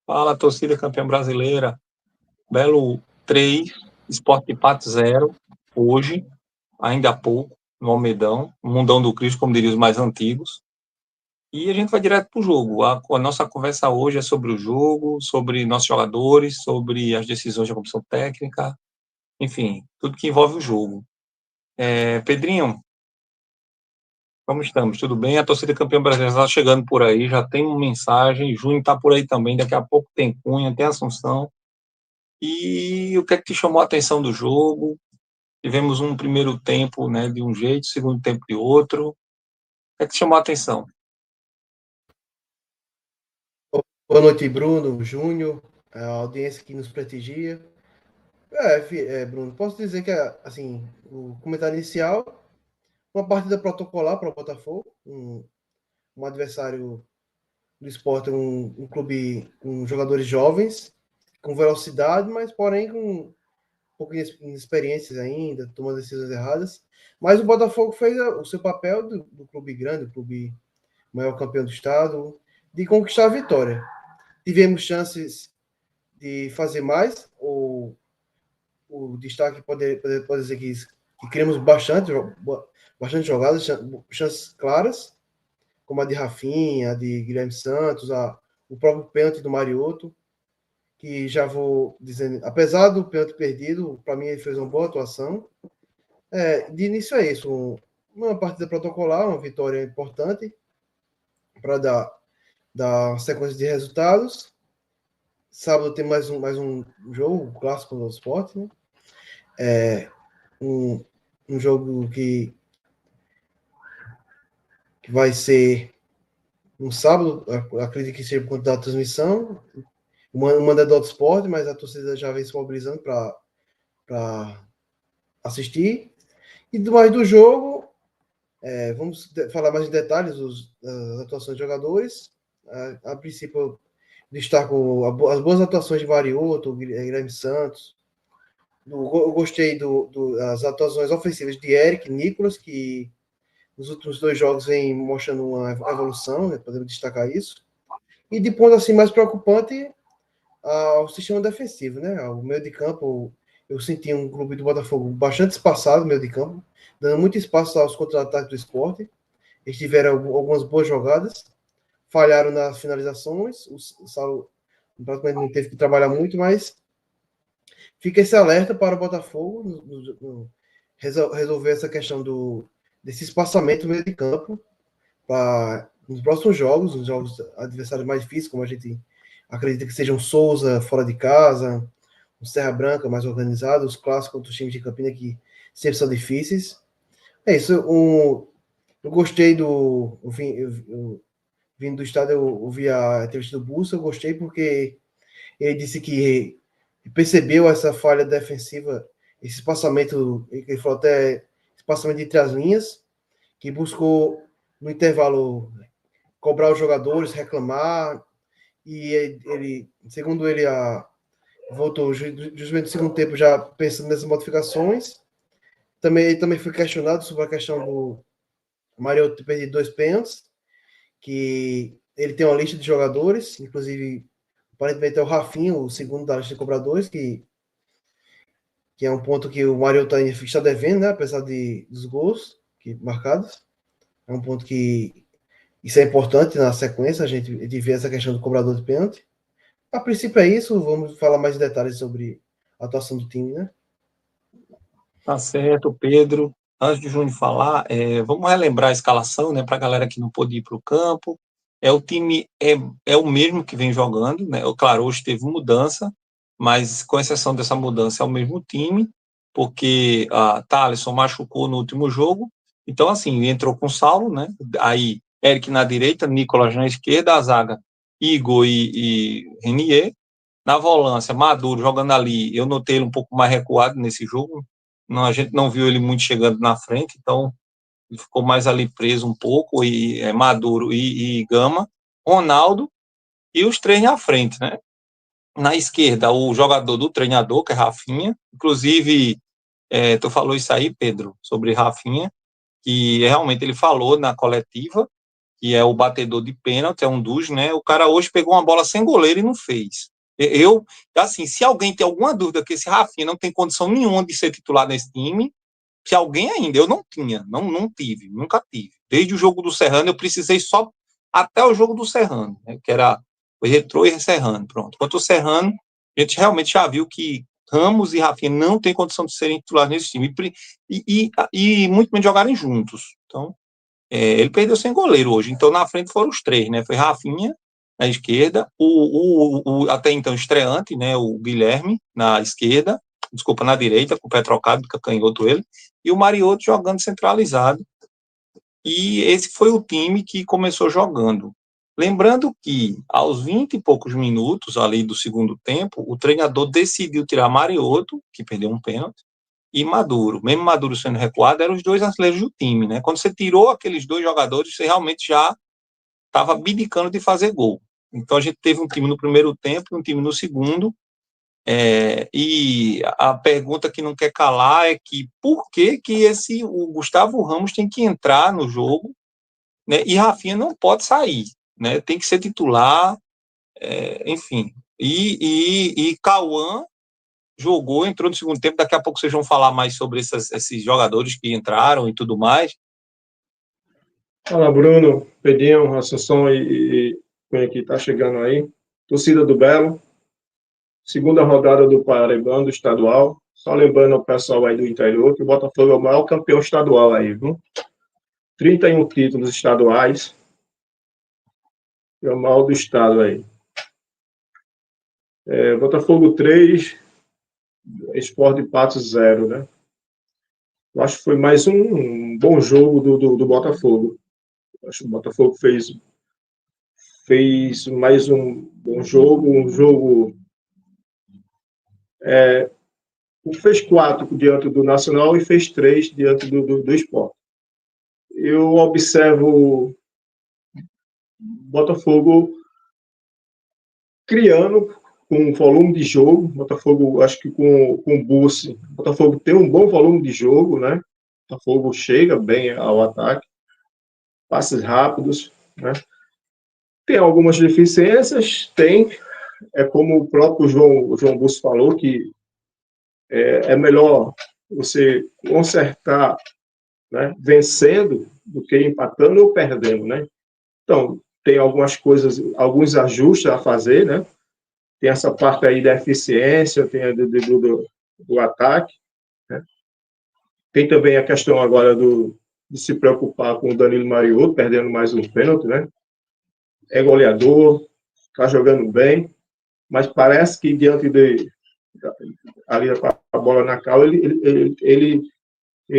Fala, torcida campeã brasileira. Belo 3, Sport de Pato 0, hoje, ainda há pouco, no Almedão, no Mundão do Cristo, como diriam os mais antigos. E a gente vai direto para o jogo. A nossa conversa hoje é sobre o jogo, sobre nossos jogadores, sobre as decisões da comissão técnica, enfim, tudo que envolve o jogo. Pedrinho, como estamos? Tudo bem? A torcida campeã brasileira está chegando por aí, já tem uma mensagem, Junho está por aí também, daqui a pouco tem Cunha, tem Assunção. E o que é que te chamou a atenção do jogo? Tivemos um primeiro tempo, né, de um jeito, segundo tempo de outro. O que é que te chamou a atenção? Boa noite, Bruno, Júnior, a audiência que nos prestigia. Bruno, posso dizer que, assim, o comentário inicial, uma partida protocolar para o Botafogo, um adversário do esporte, um clube com jogadores jovens, com velocidade, mas porém com um pouco de inexperiências ainda, tomando decisões erradas. Mas o Botafogo fez o seu papel do clube grande, do clube maior campeão do estado, de conquistar a vitória. Tivemos chances de fazer mais, o destaque pode dizer que criamos bastante jogadas, chances claras, como a de Rafinha, a de Guilherme Santos, o próprio pênalti do Mariotto, que já vou dizendo, apesar do pênalti perdido, para mim ele fez uma boa atuação. De início é isso, uma partida protocolar, uma vitória importante para dar sequência de resultados. Sábado tem mais um jogo, um clássico do esporte, né? Um jogo que vai ser no sábado, acredito que seja por conta da transmissão. O manda do Esporte, mas a torcida já vem se mobilizando para assistir. E mais do jogo, vamos falar mais em detalhes das atuações de jogadores. A princípio, destaco as boas atuações de Mariotto, Guilherme Santos. Eu gostei das atuações ofensivas de Eric, Nicolas, que nos últimos 2 jogos vem mostrando uma evolução, né? Podemos destacar isso. E de ponto assim mais preocupante, o sistema defensivo, né? O meio de campo, eu senti um clube do Botafogo bastante espaçado no meio de campo, dando muito espaço aos contra-ataques do esporte. Eles tiveram algumas boas jogadas, falharam nas finalizações, o Saulo praticamente não teve que trabalhar muito, mas fica esse alerta para o Botafogo resolver essa questão desse espaçamento no meio de campo para nos próximos jogos, os jogos adversários mais difíceis, como a gente acredita que sejam Souza fora de casa, o Serra Branca mais organizado, os clássicos contra os times de Campina que sempre são difíceis. É isso. Eu gostei eu vindo do estado, eu ouvi a entrevista do Bussa, eu gostei porque ele disse que percebeu essa falha defensiva, esse espaçamento, ele falou até espaçamento entre as linhas, que buscou no intervalo cobrar os jogadores, reclamar, e ele segundo ele, voltou justamente no segundo tempo já pensando nessas modificações. Ele também foi questionado sobre a questão do Mario ter perdido 2 pênaltis, que ele tem uma lista de jogadores, inclusive aparentemente é o Rafinha, o segundo da lista de cobradores, que é um ponto que o Mario está devendo, né, apesar dos gols marcados. É um ponto que isso é importante na sequência, a gente ver essa questão do cobrador de pênalti. A princípio é isso, vamos falar mais detalhes sobre a atuação do time, né? Tá certo, Pedro. Antes de Júnior falar, vamos relembrar a escalação, né, para a galera que não pôde ir para o campo. O time é o mesmo que vem jogando, né? Claro, hoje teve mudança, mas com exceção dessa mudança é o mesmo time, porque a Thalisson machucou no último jogo. Então, assim, entrou com Saulo, né? Aí, Eric na direita, Nicolas na esquerda, a zaga, Igor e Renier. Na volância, Maduro jogando ali, eu notei ele um pouco mais recuado nesse jogo. Não, a gente não viu ele muito chegando na frente, então ele ficou mais ali preso um pouco, e Maduro e Gama, Ronaldo e os três à frente, né? Na esquerda, o jogador do treinador, que é Rafinha. Inclusive, tu falou isso aí, Pedro, sobre Rafinha, que realmente ele falou na coletiva que é o batedor de pênalti, é um dos, né? O cara hoje pegou uma bola sem goleiro e não fez. Assim, se alguém tem alguma dúvida que esse Rafinha não tem condição nenhuma de ser titular nesse time, se alguém ainda, eu não tinha, não tive, nunca tive. Desde o jogo do Serrano, eu precisei só até o jogo do Serrano, né, que era o Retrô e Serrano, pronto. Quanto o Serrano, a gente realmente já viu que Ramos e Rafinha não têm condição de serem titulares nesse time, e muito menos jogarem juntos. Então, ele perdeu sem goleiro hoje, então na frente foram os três, né, foi Rafinha na esquerda, o até então estreante, né, o Guilherme na esquerda, desculpa, na direita, com o pé trocado, canhoto ele, e o Mariotto jogando centralizado. E esse foi o time que começou jogando. Lembrando que, aos 20 e poucos minutos ali do segundo tempo, o treinador decidiu tirar Mariotto, que perdeu um pênalti, e Maduro. Mesmo Maduro sendo recuado, eram os dois artilheiros do time, né? Quando você tirou aqueles dois jogadores, você realmente já estava abdicando de fazer gol. Então a gente teve um time no primeiro tempo e um time no segundo, e a pergunta que não quer calar é que por que o Gustavo Ramos tem que entrar no jogo, né, e Rafinha não pode sair, né, tem que ser titular, enfim. E Cauã jogou, entrou no segundo tempo, daqui a pouco vocês vão falar mais sobre esses jogadores que entraram e tudo mais. Fala, Bruno, Pedinho, Assunção e quem aqui tá chegando aí. Torcida do Belo. Segunda rodada do Paraibano, do estadual. Só lembrando ao pessoal aí do interior que o Botafogo é o maior campeão estadual aí, viu? 31 títulos estaduais. É o maior do estado aí. Botafogo 3, Sport de Patos 0, né? Eu acho que foi mais um bom jogo do Botafogo. Eu acho que o Botafogo fez mais um bom jogo. Fez 4 diante do Nacional e fez 3 diante do Sport. Eu observo o Botafogo criando com volume de jogo. Botafogo, acho que com o Bussi, Botafogo tem um bom volume de jogo, né? Botafogo chega bem ao ataque, passes rápidos, né? Tem algumas deficiências, como o próprio João Bussi falou, que é melhor você consertar, né, vencendo do que empatando ou perdendo, né? Então, tem algumas coisas, alguns ajustes a fazer, né? Tem essa parte aí da eficiência, tem a do ataque, né? Tem também a questão agora de se preocupar com o Danilo Mariotto, perdendo mais um pênalti, né? É goleador, está jogando bem, mas parece que diante ali com a bola na calma, ele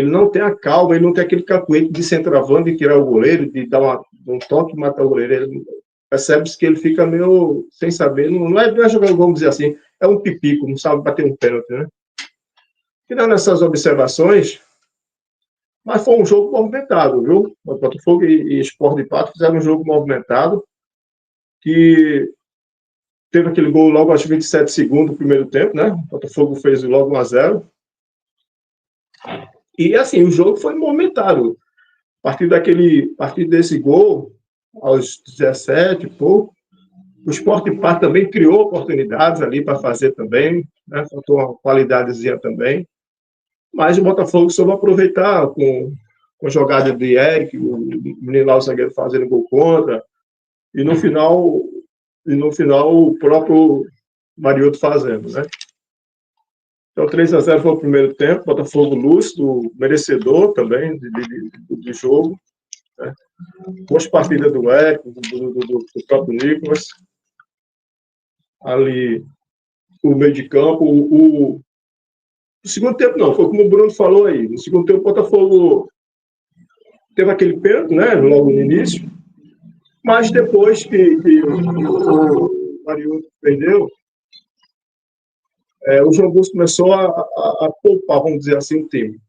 não tem a calma, ele não tem aquele cacuete de centroavante, de tirar o goleiro, de dar um toque e matar o goleiro. Percebe-se que ele fica meio sem saber, não é jogar, vamos dizer assim, é um pipico, não sabe bater um pênalti, né? Tirando essas observações, mas foi um jogo movimentado, viu? O Botafogo e Sport de Patos fizeram um jogo movimentado, que teve aquele gol logo aos 27 segundos do primeiro tempo, né? O Botafogo fez logo 1-0. E, assim, o jogo foi movimentado. A partir desse gol, aos 17 e pouco, o Sport de Patos também criou oportunidades ali para fazer também, né? Faltou uma qualidadezinha também. Mas o Botafogo soube aproveitar com a jogada de Eric, o menino lá, o zagueiro, fazendo gol contra, e no final o próprio Mariotto fazendo, né? Então, 3-0 foi o primeiro tempo, Botafogo lúcido, merecedor também de jogo, né? Boas partidas do Eric, do próprio Nicolas. Ali, o meio de campo, o segundo tempo não, foi como o Bruno falou aí. No segundo tempo, o Botafogo teve aquele pênalti, né, logo no início, mas depois que o Mariotto perdeu, o João Bussi começou a poupar, vamos dizer assim, o time.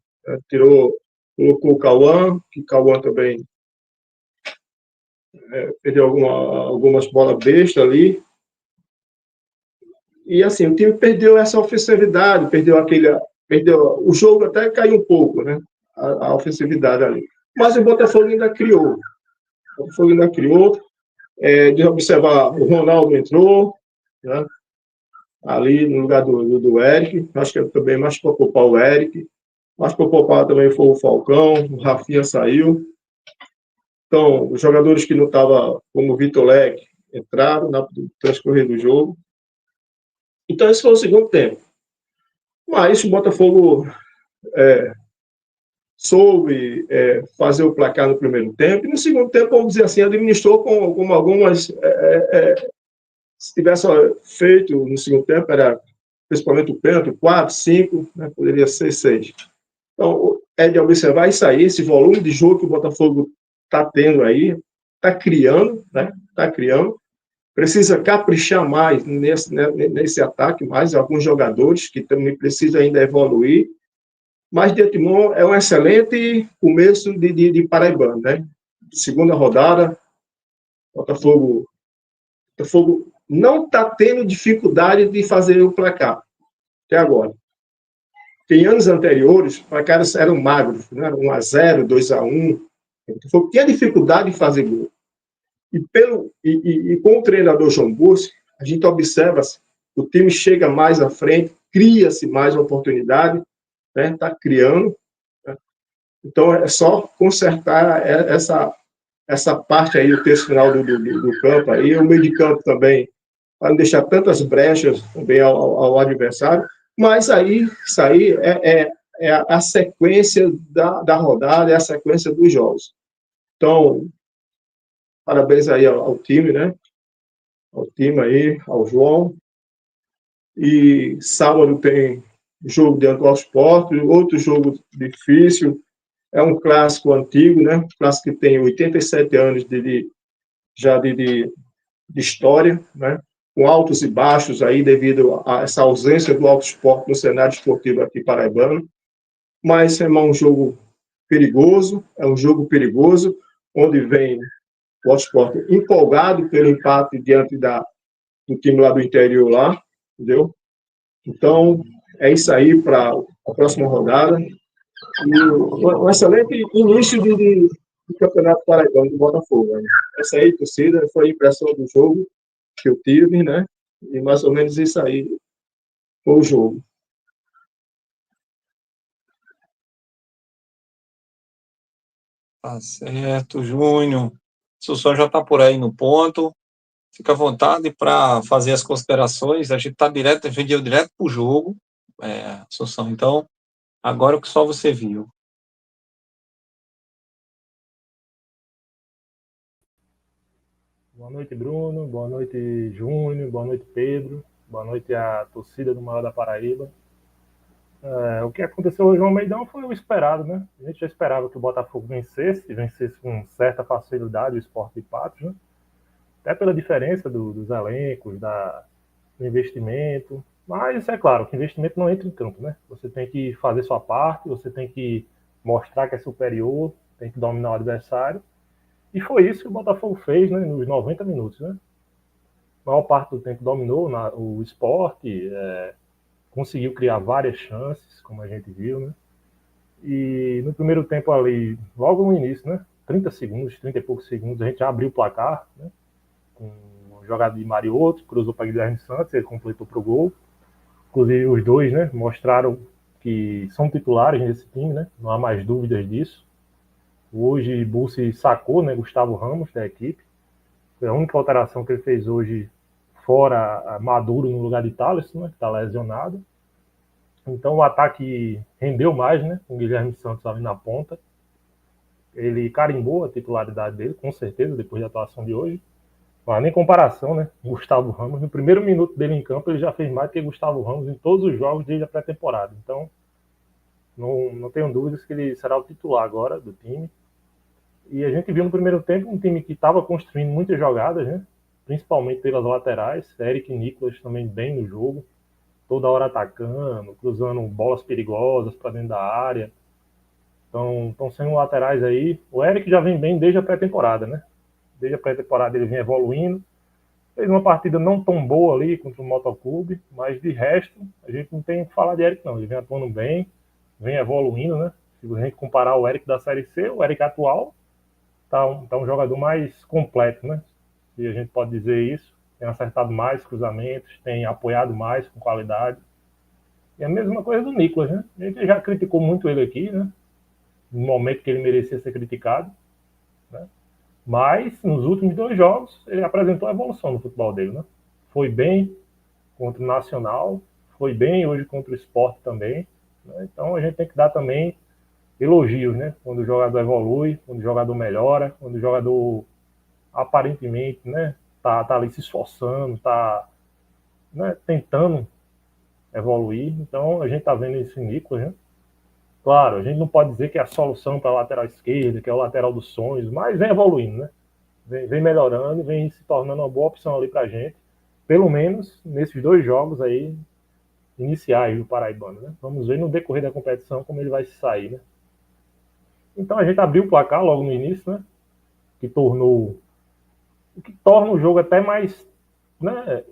Colocou o Cauã, que Cauã também perdeu algumas bolas bestas ali. E assim, o time perdeu essa ofensividade, o jogo até caiu um pouco, né? A ofensividade ali. Mas o Botafogo ainda criou. O Botafogo ainda criou. De observar, o Ronaldo entrou, né? Ali no lugar do Eric. Acho que é também mais para poupar o Eric. Mais para poupar também foi o Falcão. O Rafinha saiu. Então, os jogadores que não estavam, como o Vitor Leque, entraram no transcorrer do jogo. Então, esse foi o segundo tempo. Mas o Botafogo soube fazer o placar no primeiro tempo. E no segundo tempo, vamos dizer assim, administrou com algumas. Se tivesse feito no segundo tempo, era principalmente o pênalti, 4, 5, né, poderia ser 6. Então, é de observar isso aí, esse volume de jogo que o Botafogo está tendo aí, está criando, né? Está criando. Precisa caprichar mais nesse ataque, mais alguns jogadores que também precisam ainda evoluir. Mas de antemão é um excelente começo de Paraibano, né? Segunda rodada, Botafogo não está tendo dificuldade de fazer o placar até agora. Em anos anteriores, os placares eram magros, né? 1-0, 2-1. O Botafogo tinha dificuldade de fazer gol. E com o treinador João Bussi, a gente observa o time chega mais à frente, cria-se mais oportunidade, né? Está criando. Né? Então, é só consertar essa parte aí, o terço final do campo, aí, o meio de campo também, para não deixar tantas brechas também ao adversário. Mas aí, isso aí é a sequência da rodada, é a sequência dos jogos. Então, parabéns aí ao time, né? Ao time aí, ao João. E sábado tem jogo diante do Sport, outro jogo difícil. É um clássico antigo, né? Um clássico que tem 87 anos já de história, né? Com altos e baixos aí devido a essa ausência do Alto Sport no cenário esportivo aqui paraibano. Mas é um jogo perigoso, onde vem o Alto Sport empolgado pelo empate diante do time lá do interior lá, entendeu? Então, é isso aí para a próxima rodada. E um excelente início de campeonato paraibano do Botafogo. Né? Essa aí, torcida, foi a impressão do jogo que eu tive, né? E mais ou menos isso aí foi o jogo. Tá certo, Júnior. O senhor já está por aí no ponto. Fica à vontade para fazer as considerações. A gente deu direto para o jogo, Assunção. Então, agora o que só você viu. Boa noite, Bruno. Boa noite, Júnior. Boa noite, Pedro. Boa noite à torcida do Maior da Paraíba. O que aconteceu hoje no Almeidão foi o esperado, né? A gente já esperava que o Botafogo vencesse com certa facilidade o Sport de Patos, né? Até pela diferença dos elencos, do investimento. Mas é claro que o investimento não entra em campo, né? Você tem que fazer sua parte, você tem que mostrar que é superior, tem que dominar o adversário. E foi isso que o Botafogo fez, né, nos 90 minutos, né? A maior parte do tempo dominou o esporte, conseguiu criar várias chances, como a gente viu, né? E no primeiro tempo ali, logo no início, né? 30 segundos, 30 e poucos segundos, a gente já abriu o placar, né? Com uma jogada de Mariotto, cruzou para Guilherme Santos, ele completou para o gol. Inclusive os dois, né? Mostraram que são titulares nesse time, né? Não há mais dúvidas disso. Hoje, Bussi sacou, né? Gustavo Ramos da equipe. Foi a única alteração que ele fez hoje, fora Maduro no lugar de Thales, né, que está lesionado. Então o ataque rendeu mais, né, com o Guilherme Santos ali na ponta. Ele carimbou a titularidade dele, com certeza, depois da atuação de hoje. Mas nem comparação, né? Gustavo Ramos, no primeiro minuto dele em campo, ele já fez mais do que Gustavo Ramos em todos os jogos desde a pré-temporada. Então, não tenho dúvidas que ele será o titular agora do time. E a gente viu no primeiro tempo um time que estava construindo muitas jogadas, né? Principalmente pelas laterais. Eric e Nicolas também bem no jogo, toda hora atacando, cruzando bolas perigosas para dentro da área. Então, estão sendo laterais aí. O Eric já vem bem desde a pré-temporada, né? Desde a pré-temporada ele vem evoluindo. Fez uma partida não tão boa ali contra o Motoclube, mas de resto, a gente não tem o que falar de Eric, não. Ele vem atuando bem, vem evoluindo, né? Se a gente comparar o Eric da Série C, o Eric atual tá um jogador mais completo, né? Se a gente pode dizer isso. Tem acertado mais cruzamentos, tem apoiado mais com qualidade. E a mesma coisa do Nicolas, né? A gente já criticou muito ele aqui, né? No momento que ele merecia ser criticado, né? Mas nos últimos 2 jogos ele apresentou a evolução no futebol dele, né? Foi bem contra o Nacional, foi bem hoje contra o Sport também, né? Então a gente tem que dar também elogios, né? Quando o jogador evolui, quando o jogador melhora, quando o jogador aparentemente, né, tá ali se esforçando, tá, né, tentando evoluir. Então a gente tá vendo esse Nicolas, né? Claro, a gente não pode dizer que é a solução para a lateral esquerda, que é o lateral dos sonhos, mas vem evoluindo, né? Vem melhorando, vem se tornando uma boa opção ali pra gente, pelo menos nesses 2 jogos aí iniciais do Paraibano, né? Vamos ver no decorrer da competição como ele vai se sair, né? Então a gente abriu o placar logo no início, né? Que torna o jogo até mais, né?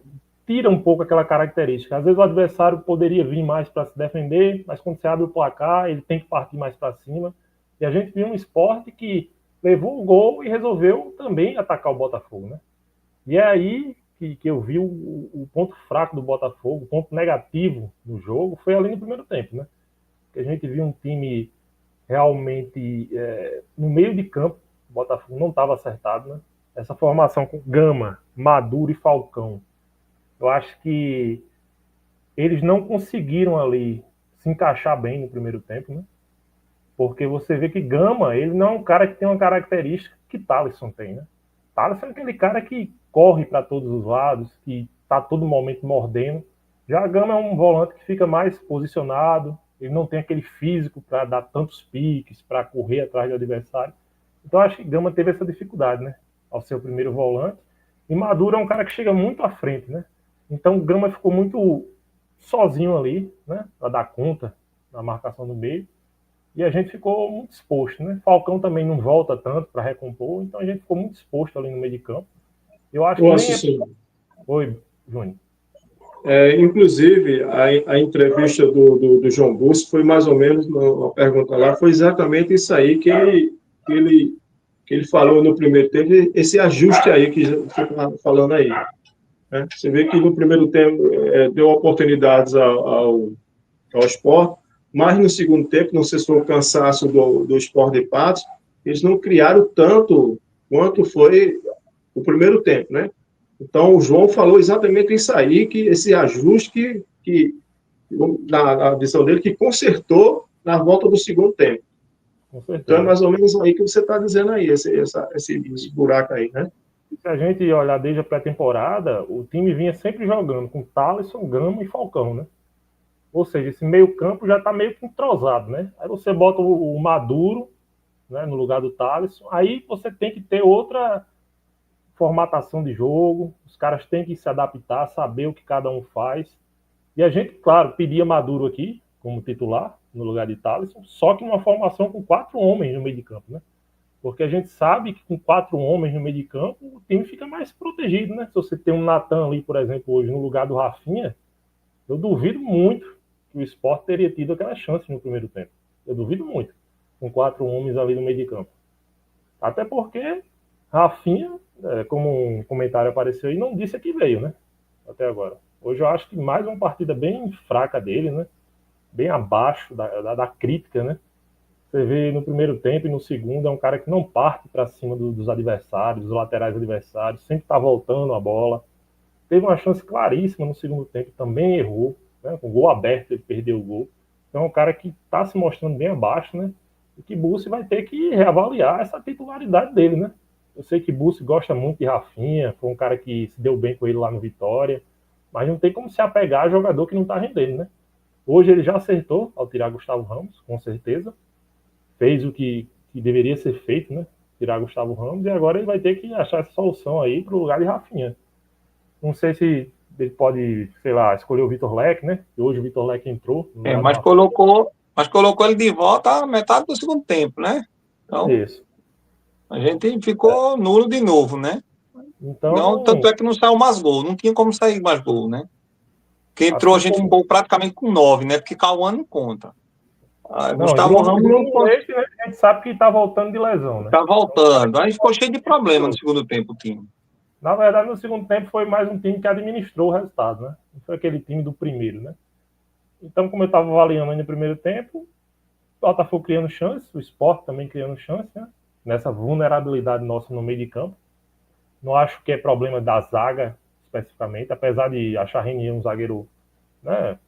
Tira um pouco aquela característica. Às vezes o adversário poderia vir mais para se defender, mas quando você abre o placar, ele tem que partir mais para cima. E a gente viu um Sport que levou o gol e resolveu também atacar o Botafogo, né? E é aí que eu vi o ponto fraco do Botafogo, o ponto negativo no jogo, foi ali no primeiro tempo, né? Que a gente viu um time realmente no meio de campo, o Botafogo não estava acertado, né? Essa formação com Gama, Maduro e Falcão, eu acho que eles não conseguiram ali se encaixar bem no primeiro tempo, né? Porque você vê que Gama, ele não é um cara que tem uma característica que Thalisson tem, né? Thalisson é aquele cara que corre para todos os lados, que está a todo momento mordendo. Já Gama é um volante que fica mais posicionado, ele não tem aquele físico para dar tantos piques, para correr atrás do adversário. Então acho que Gama teve essa dificuldade, né? Ao ser o primeiro volante. E Maduro é um cara que chega muito à frente, né? Então o Gama ficou muito sozinho ali, né? Para dar conta na marcação do meio. E a gente ficou muito exposto, né? Falcão também não volta tanto para recompor, então a gente ficou muito exposto ali no meio de campo. Eu acho Nossa, que nem é... Oi, Júnior. Inclusive, a entrevista do João Bussi foi mais ou menos, uma pergunta lá, foi exatamente isso aí que ele falou no primeiro tempo, esse ajuste aí que você está falando aí. Né? Você vê que no primeiro tempo deu oportunidades ao Sport, mas no segundo tempo, não sei se foi o cansaço do Sport de Patos, eles não criaram tanto quanto foi o primeiro tempo, né? Então, o João falou exatamente isso aí, que esse ajuste que na visão dele, que consertou na volta do segundo tempo. Então, é mais ou menos aí que você está dizendo aí, esse buraco aí, né? Se a gente olhar desde a pré-temporada, o time vinha sempre jogando com Thalisson, Gama e Falcão, né? Ou seja, esse meio campo já está meio que entrosado, né? Aí você bota o Maduro, né, no lugar do Thalisson, aí você tem que ter outra formatação de jogo, os caras têm que se adaptar, saber o que cada um faz. E a gente, claro, pedia Maduro aqui como titular, no lugar de Thalisson, só que numa formação com 4 homens no meio de campo, né? Porque a gente sabe que com 4 homens no meio de campo, o time fica mais protegido, né? Se você tem um Natan ali, por exemplo, hoje no lugar do Rafinha, eu duvido muito que o Sport teria tido aquela chance no primeiro tempo. Eu duvido muito, com 4 homens ali no meio de campo. Até porque Rafinha, como um comentário apareceu aí, não disse que veio, né? Até agora. Hoje eu acho que mais uma partida bem fraca dele, né? Bem abaixo da crítica, né? Você vê no primeiro tempo e no segundo, é um cara que não parte para cima dos adversários, dos laterais adversários, sempre está voltando a bola. Teve uma chance claríssima no segundo tempo, também errou, né? Com o gol aberto, ele perdeu o gol. Então é um cara que está se mostrando bem abaixo, né? E que Bussi vai ter que reavaliar essa titularidade dele, né? Eu sei que Bussi gosta muito de Rafinha, foi um cara que se deu bem com ele lá no Vitória, mas não tem como se apegar a jogador que não está rendendo, né? Hoje ele já acertou ao tirar Gustavo Ramos, com certeza. Fez o que deveria ser feito, né? Tirar Gustavo Ramos, e agora ele vai ter que achar essa solução aí para o lugar de Rafinha. Não sei se ele pode, sei lá, escolher o Vitor Leque, né? E hoje o Vitor Leque entrou. Mas colocou ele de volta à metade do segundo tempo, né? Então, isso. A gente ficou nulo de novo, né? Então, não, tanto é que não saiu mais gol, não tinha como sair mais gol, né? Porque entrou, assim a gente ficou praticamente com 9, né? Porque Cauã não conta. Gustavo Ramos não esse, né, a gente sabe que tá voltando de lesão, né? tá voltando. Aí ficou cheio de problema no segundo tempo o time. Na verdade, no segundo tempo foi mais um time que administrou o resultado, né? Não foi aquele time do primeiro, né? Então, como eu estava avaliando aí no primeiro tempo, o Botafogo criando chance, o Sport também criando chance, né? Nessa vulnerabilidade nossa no meio de campo. Não acho que é problema da zaga, especificamente, apesar de achar Renier um zagueiro, né,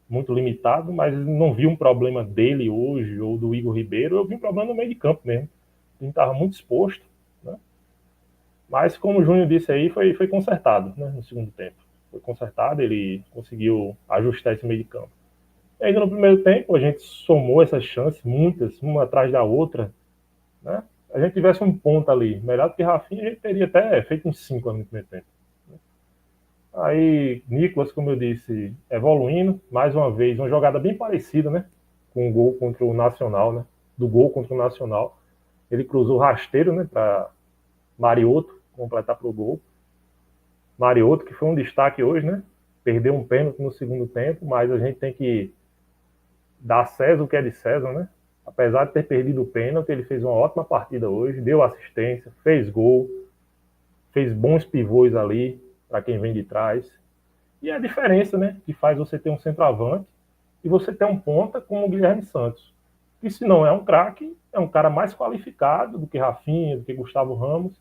muito limitado, mas não vi um problema dele hoje, ou do Igor Ribeiro, eu vi um problema no meio de campo mesmo. O time estava muito exposto, né? Mas, como o Júnior disse aí, foi consertado, né, no segundo tempo. Foi consertado, ele conseguiu ajustar esse meio de campo. E ainda no primeiro tempo, a gente somou essas chances, muitas, uma atrás da outra, né? A gente tivesse um ponto ali, melhor do que Rafinha, a gente teria até feito uns 5 no primeiro tempo. Aí, Nicolas, como eu disse, evoluindo, mais uma vez, uma jogada bem parecida, né? Com o gol contra o Nacional, né? Do gol contra o Nacional. Ele cruzou rasteiro, né? Para Mariotto completar para o gol. Mariotto, que foi um destaque hoje, né? Perdeu um pênalti no segundo tempo, mas a gente tem que dar a César o que é de César, né? Apesar de ter perdido o pênalti, ele fez uma ótima partida hoje, deu assistência, fez gol, fez bons pivôs ali para quem vem de trás. E a diferença, né, que faz você ter um centroavante e você ter um ponta como o Guilherme Santos, que se não é um craque, é um cara mais qualificado do que Rafinha, do que Gustavo Ramos,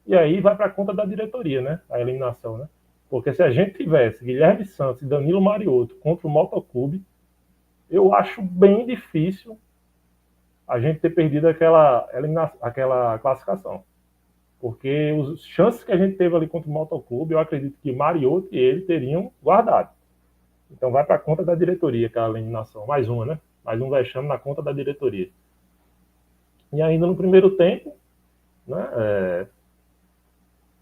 e aí vai para conta da diretoria, né, a eliminação, né? Porque se a gente tivesse Guilherme Santos e Danilo Mariotto contra o Motoclube, eu acho bem difícil a gente ter perdido aquela classificação. Porque as chances que a gente teve ali contra o Motoclube, eu acredito que Mariotto e ele teriam guardado. Então vai para conta da diretoria aquela eliminação. Mais uma, né? Mais um vexame na conta da diretoria. E ainda no primeiro tempo, né,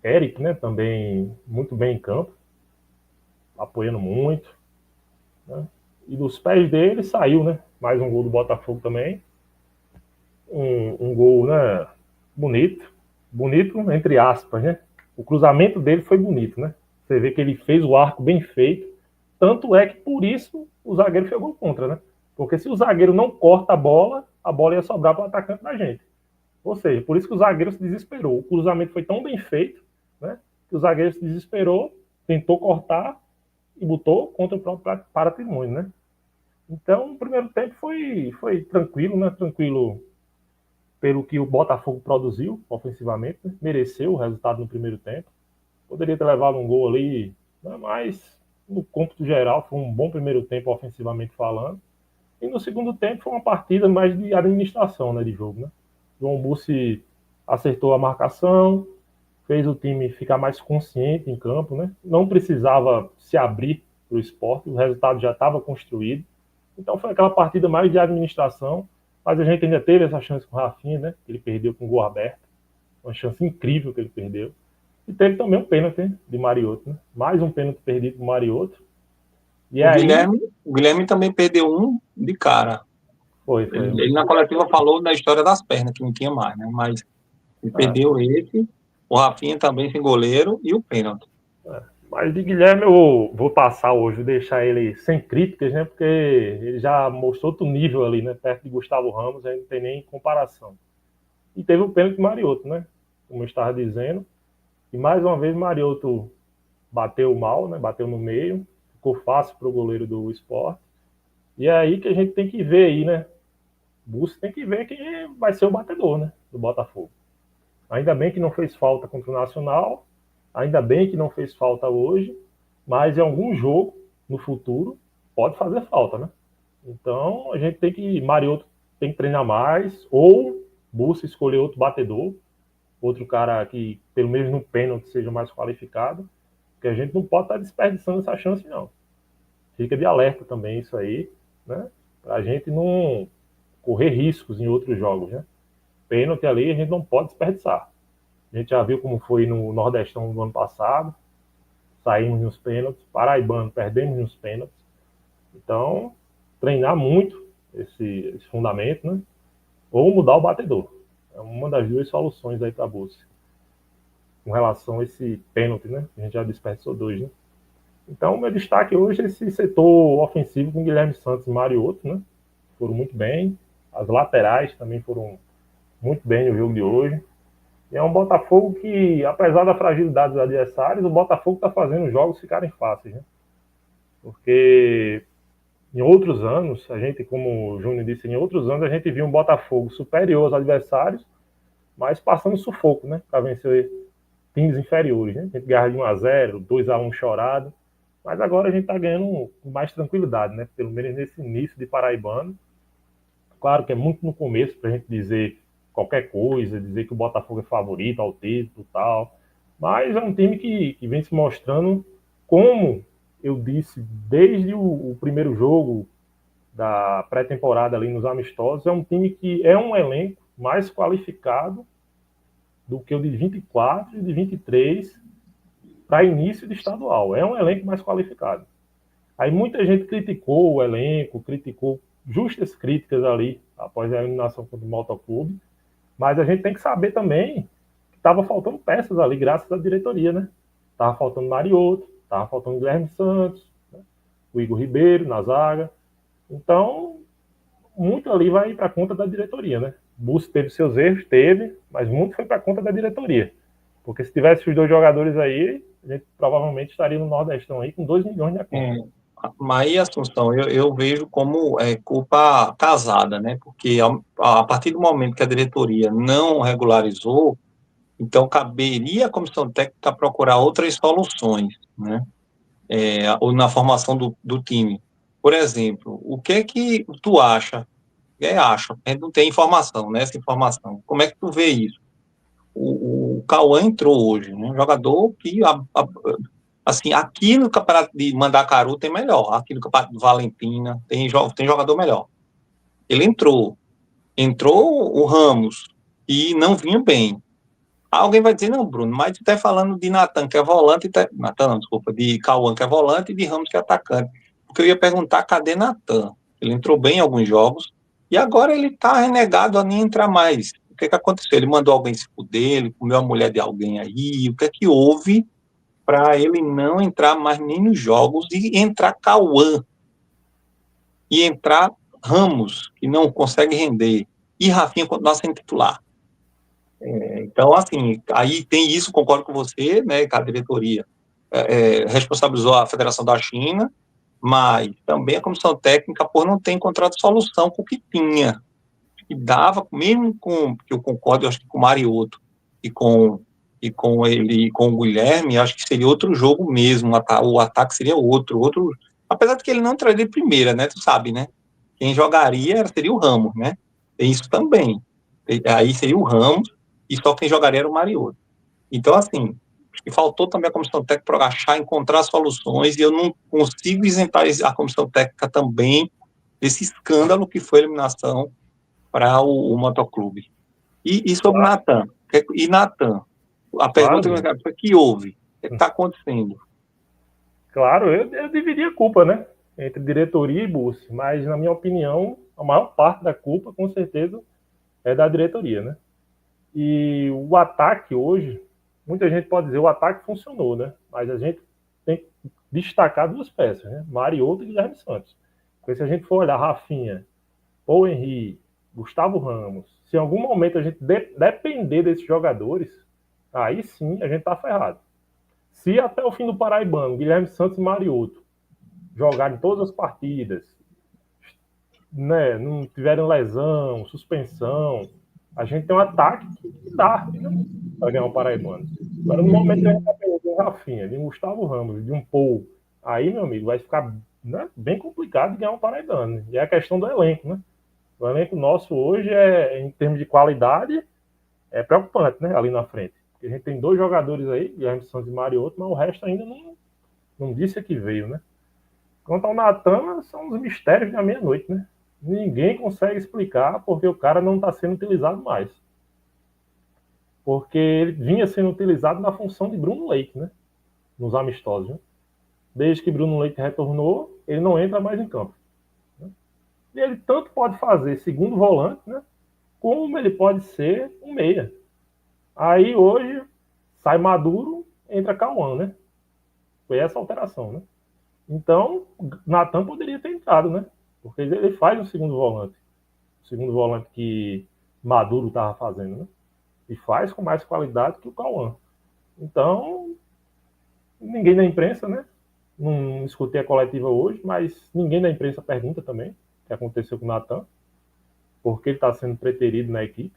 Eric, né, também muito bem em campo, apoiando muito, né? E dos pés dele saiu, né? Mais um gol do Botafogo também. Um gol, né, bonito, entre aspas, né? O cruzamento dele foi bonito, né? Você vê que ele fez o arco bem feito, tanto é que por isso o zagueiro fez gol contra, né? Porque se o zagueiro não corta a bola ia sobrar para o atacante da gente. Ou seja, por isso que o zagueiro se desesperou. O cruzamento foi tão bem feito, né, que o zagueiro se desesperou, tentou cortar e botou contra o próprio patrimônio, né? Então, o primeiro tempo foi tranquilo, né? Tranquilo pelo que o Botafogo produziu ofensivamente, né? Mereceu o resultado no primeiro tempo. Poderia ter levado um gol ali, né? Mas no cômputo geral foi um bom primeiro tempo ofensivamente falando. E no segundo tempo foi uma partida mais de administração, né, de jogo, né? João Bussi acertou a marcação, fez o time ficar mais consciente em campo, né? Não precisava se abrir para o Sport, o resultado já estava construído. Então foi aquela partida mais de administração, mas a gente ainda teve essa chance com o Rafinha, né? Ele perdeu com o gol aberto, uma chance incrível que ele perdeu. E teve também um pênalti de Mariotto, né? Mais um pênalti perdido por Mariotto. E o Guilherme também perdeu um de cara. Foi. Ele na coletiva falou da história das pernas, que não tinha mais, né? Mas ele perdeu esse, o Rafinha também sem goleiro e o pênalti. Mas de Guilherme eu vou passar hoje, deixar ele sem críticas, né? Porque ele já mostrou outro nível ali, né? Perto de Gustavo Ramos, aí não tem nem comparação. E teve o pênalti de Mariotto, né? Como eu estava dizendo. E mais uma vez Mariotto bateu mal, né? Bateu no meio, ficou fácil para o goleiro do Sport. E é aí que a gente tem que ver aí, né? Bussi tem que ver quem vai ser o batedor, né? Do Botafogo. Ainda bem que não fez falta contra o Nacional, ainda bem que não fez falta hoje, mas em algum jogo no futuro pode fazer falta, né? Então a gente tem que, Mariotto tem que treinar mais, ou Bussi escolher outro batedor, outro cara que pelo menos no pênalti seja mais qualificado, porque a gente não pode estar desperdiçando essa chance não. Fica de alerta também isso aí, né? Pra gente não correr riscos em outros jogos, né? Pênalti ali a gente não pode desperdiçar. A gente já viu como foi no Nordestão do ano passado, saímos nos pênaltis, Paraibano, perdemos nos pênaltis. Então, treinar muito esse fundamento, né? Ou mudar o batedor. É uma das duas soluções aí para a Bussi. Com relação a esse pênalti, né? A gente já desperdiçou 2, né? Então, o meu destaque hoje é esse setor ofensivo com Guilherme Santos e Mariotto, né? foram muito bem. As laterais também foram muito bem no jogo de hoje. E é um Botafogo que, apesar da fragilidade dos adversários, o Botafogo está fazendo os jogos ficarem fáceis, né? Porque em outros anos, a gente, como o Júnior disse, em outros anos a gente viu um Botafogo superior aos adversários, mas passando sufoco, né? Para vencer times inferiores, né? A gente ganhava de 1-0, 2-1 chorado, mas agora a gente está ganhando com mais tranquilidade, né? Pelo menos nesse início de Paraibano. Claro que é muito no começo para a gente dizer qualquer coisa, dizer que o Botafogo é favorito ao título e tal, mas é um time que vem se mostrando, como eu disse desde o primeiro jogo da pré-temporada ali nos amistosos, é um time que é um elenco mais qualificado do que o de 24 e de 23 para início de estadual. É um elenco mais qualificado. Aí muita gente criticou o elenco, criticou justas críticas ali após a eliminação contra o Motoclube, mas a gente tem que saber também que estava faltando peças ali, graças à diretoria, né? Tava faltando Mariotto, tava faltando Guilherme Santos, né? O Igor Ribeiro na zaga. Então, muito ali vai para conta da diretoria, né? Bussi teve seus erros, teve, mas muito foi para conta da diretoria. Porque se tivesse os dois jogadores aí, a gente provavelmente estaria no Nordestão aí com 2 milhões na conta. Mas aí, Assunção, eu vejo como culpa casada, né? Porque a partir do momento que a diretoria não regularizou, então caberia à comissão técnica procurar outras soluções, né? Ou na formação do time. Por exemplo, o que é que tu acha? Acho, a gente não tem informação, né? Essa informação. Como é que tu vê isso? O Cauã entrou hoje, né? Um jogador que, assim, aqui no campeonato de Mandacaru tem melhor, aqui no campeonato de Valentina tem jogador melhor. Ele entrou o Ramos, e não vinha bem. Alguém vai dizer, não, Bruno, mas tu tá falando de Natan, que é volante, Natan, não, desculpa, de Cauã, que é volante, e de Ramos, que é atacante. Porque eu ia perguntar, cadê Natan? Ele entrou bem em alguns jogos, e agora ele tá renegado a nem entrar mais. O que aconteceu? Ele mandou alguém se fuder, ele comeu a mulher de alguém aí, o que houve para ele não entrar mais nem nos jogos, e entrar Cauã, e entrar Ramos, que não consegue render, e Rafinha continuar sendo titular? Então, assim, aí tem isso, concordo com você, né, que a diretoria responsabilizou a Federação da China, mas também a comissão técnica por não ter encontrado solução com o que tinha, que dava, mesmo com, que eu concordo, eu acho que com o Mariotto e com ele, com o Guilherme, acho que seria outro jogo mesmo, o ataque seria outro, apesar de que ele não entraria de primeira, né, tu sabe, né, quem jogaria seria o Ramos, né, tem isso também, aí seria o Ramos, e só quem jogaria era o Mariotto. Então, assim, acho que faltou também a comissão técnica para achar, encontrar soluções, e eu não consigo isentar a comissão técnica também desse escândalo que foi a eliminação para o Motoclube. E sobre Claro. Natan? E Natan? A pergunta que houve? O que está acontecendo? Claro, eu dividia a culpa, né? Entre diretoria e Bussi, mas, na minha opinião, a maior parte da culpa, com certeza, é da diretoria, né? E o ataque hoje, muita gente pode dizer o ataque funcionou, né? Mas a gente tem que destacar duas peças, né? Mariotto e Guilherme Santos. Porque se a gente for olhar Rafinha, Paul Henrique, Gustavo Ramos, se em algum momento a gente depender desses jogadores, aí sim a gente tá ferrado. Se até o fim do Paraibano, Guilherme Santos e Mariotto jogarem todas as partidas, né, não tiverem lesão, suspensão, a gente tem um ataque que dá para ganhar o Paraibano. Agora, no momento que a gente está perdendo de um Rafinha, de um Gustavo Ramos, de um Paul, aí, meu amigo, vai ficar, né, bem complicado de ganhar um Paraibano. E é a questão do elenco, né? O elenco nosso hoje, em termos de qualidade, é preocupante, né? Ali na frente. Porque a gente tem 2 jogadores aí, Guilherme Santos e Mariotto, mas o resto ainda não disse que veio, né? Quanto ao Natan, são os mistérios da meia-noite, né? Ninguém consegue explicar porque o cara não está sendo utilizado mais. Porque ele vinha sendo utilizado na função de Bruno Leite, né? Nos amistosos, né? Desde que Bruno Leite retornou, ele não entra mais em campo. Né? E ele tanto pode fazer segundo volante, né? Como ele pode ser um meia. Aí hoje sai Maduro, entra Cauã, né? Foi essa alteração, né? Então, Natan poderia ter entrado, né? Porque ele faz o segundo volante que Maduro estava fazendo, né? E faz com mais qualidade que o Cauã. Então, ninguém da imprensa, né? Não escutei a coletiva hoje, mas ninguém da imprensa pergunta também o que aconteceu com o Natan, porque ele está sendo preterido na equipe.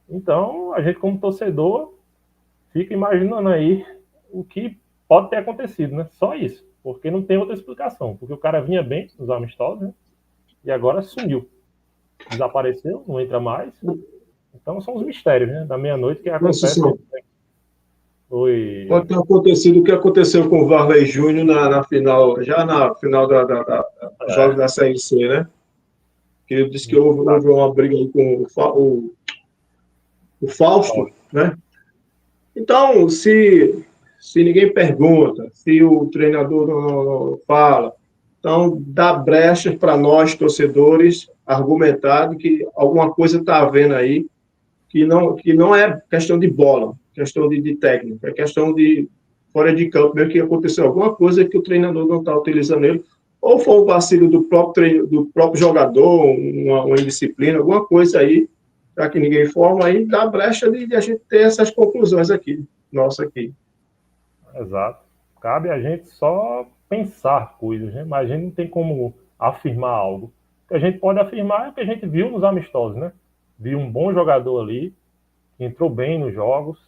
Então, a gente, como torcedor, fica imaginando aí o que pode ter acontecido, né? Só isso, porque não tem outra explicação. Porque o cara vinha bem nos amistosos, né? E agora sumiu. Desapareceu, não entra mais. Então, são os mistérios, né? Da meia-noite que Nossa acontece. Senhora. Foi. Pode ter acontecido o que aconteceu com o Varley Júnior na final, já na final dos jogos da Série C, né? Que ele disse que houve uma briga aí com o Fausto, né? Então, se ninguém pergunta, se o treinador não fala, então dá brechas para nós, torcedores, argumentar de que alguma coisa está havendo aí que não é questão de bola, questão de técnica, é questão de fora de campo, mesmo que aconteceu alguma coisa que o treinador não está utilizando ele, ou foi um vacilo do próprio jogador, uma indisciplina, alguma coisa aí, já que ninguém informa, aí dá brecha de a gente ter essas conclusões aqui, nossa aqui. Exato. Cabe a gente só pensar coisas, né? Mas a gente não tem como afirmar algo. O que a gente pode afirmar é o que a gente viu nos amistosos, né? Viu um bom jogador ali, que entrou bem nos jogos,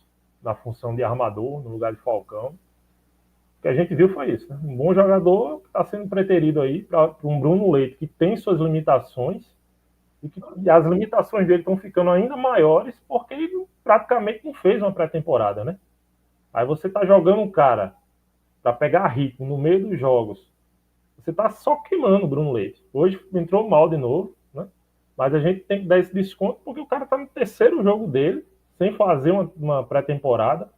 na função de armador, no lugar de Falcão. O que a gente viu foi isso, né? Um bom jogador que está sendo preterido aí para um Bruno Leite que tem suas limitações e as limitações dele estão ficando ainda maiores porque ele praticamente não fez uma pré-temporada, né? Aí você tá jogando um cara para pegar ritmo no meio dos jogos. Você tá só queimando o Bruno Leite. Hoje entrou mal de novo, né? Mas a gente tem que dar esse desconto porque o cara tá no terceiro jogo dele, sem fazer uma pré-temporada,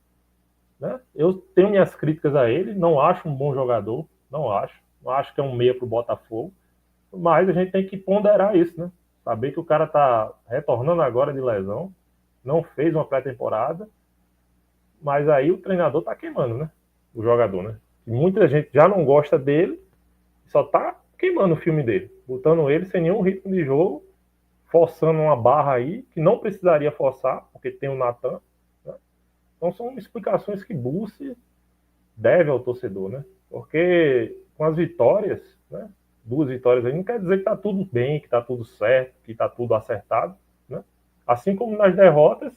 né? Eu tenho minhas críticas a ele, não acho um bom jogador, não acho que é um meia pro Botafogo, mas a gente tem que ponderar isso, né? Saber que o cara tá retornando agora de lesão, não fez uma pré-temporada, mas aí o treinador tá queimando, né? O jogador, né? E muita gente já não gosta dele, só tá queimando o filme dele, botando ele sem nenhum ritmo de jogo, forçando uma barra aí que não precisaria forçar, porque tem o Natan, né? Então são explicações que Bussi deve ao torcedor, né? Porque com as vitórias, né? 2 vitórias aí, não quer dizer que tá tudo bem, que tá tudo certo, que tá tudo acertado, né? Assim como nas derrotas,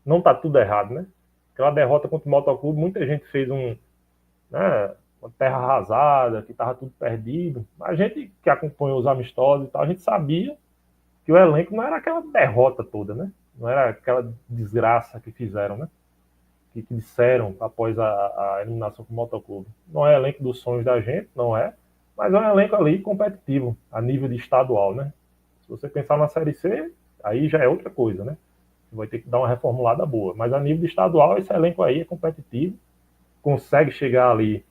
não tá tudo errado, né? Aquela derrota contra o Motoclube, muita gente fez né, uma terra arrasada, que estava tudo perdido. A gente que acompanhou os amistosos e tal, a gente sabia que o elenco não era aquela derrota toda, né? Não era aquela desgraça que fizeram, né? Que disseram após a eliminação com o Motoclube. Não é elenco dos sonhos da gente, não é, mas é um elenco ali competitivo, a nível de estadual, né? Se você pensar na Série C, aí já é outra coisa, né? Vai ter que dar uma reformulada boa. Mas a nível de estadual, esse elenco aí é competitivo, consegue chegar ali,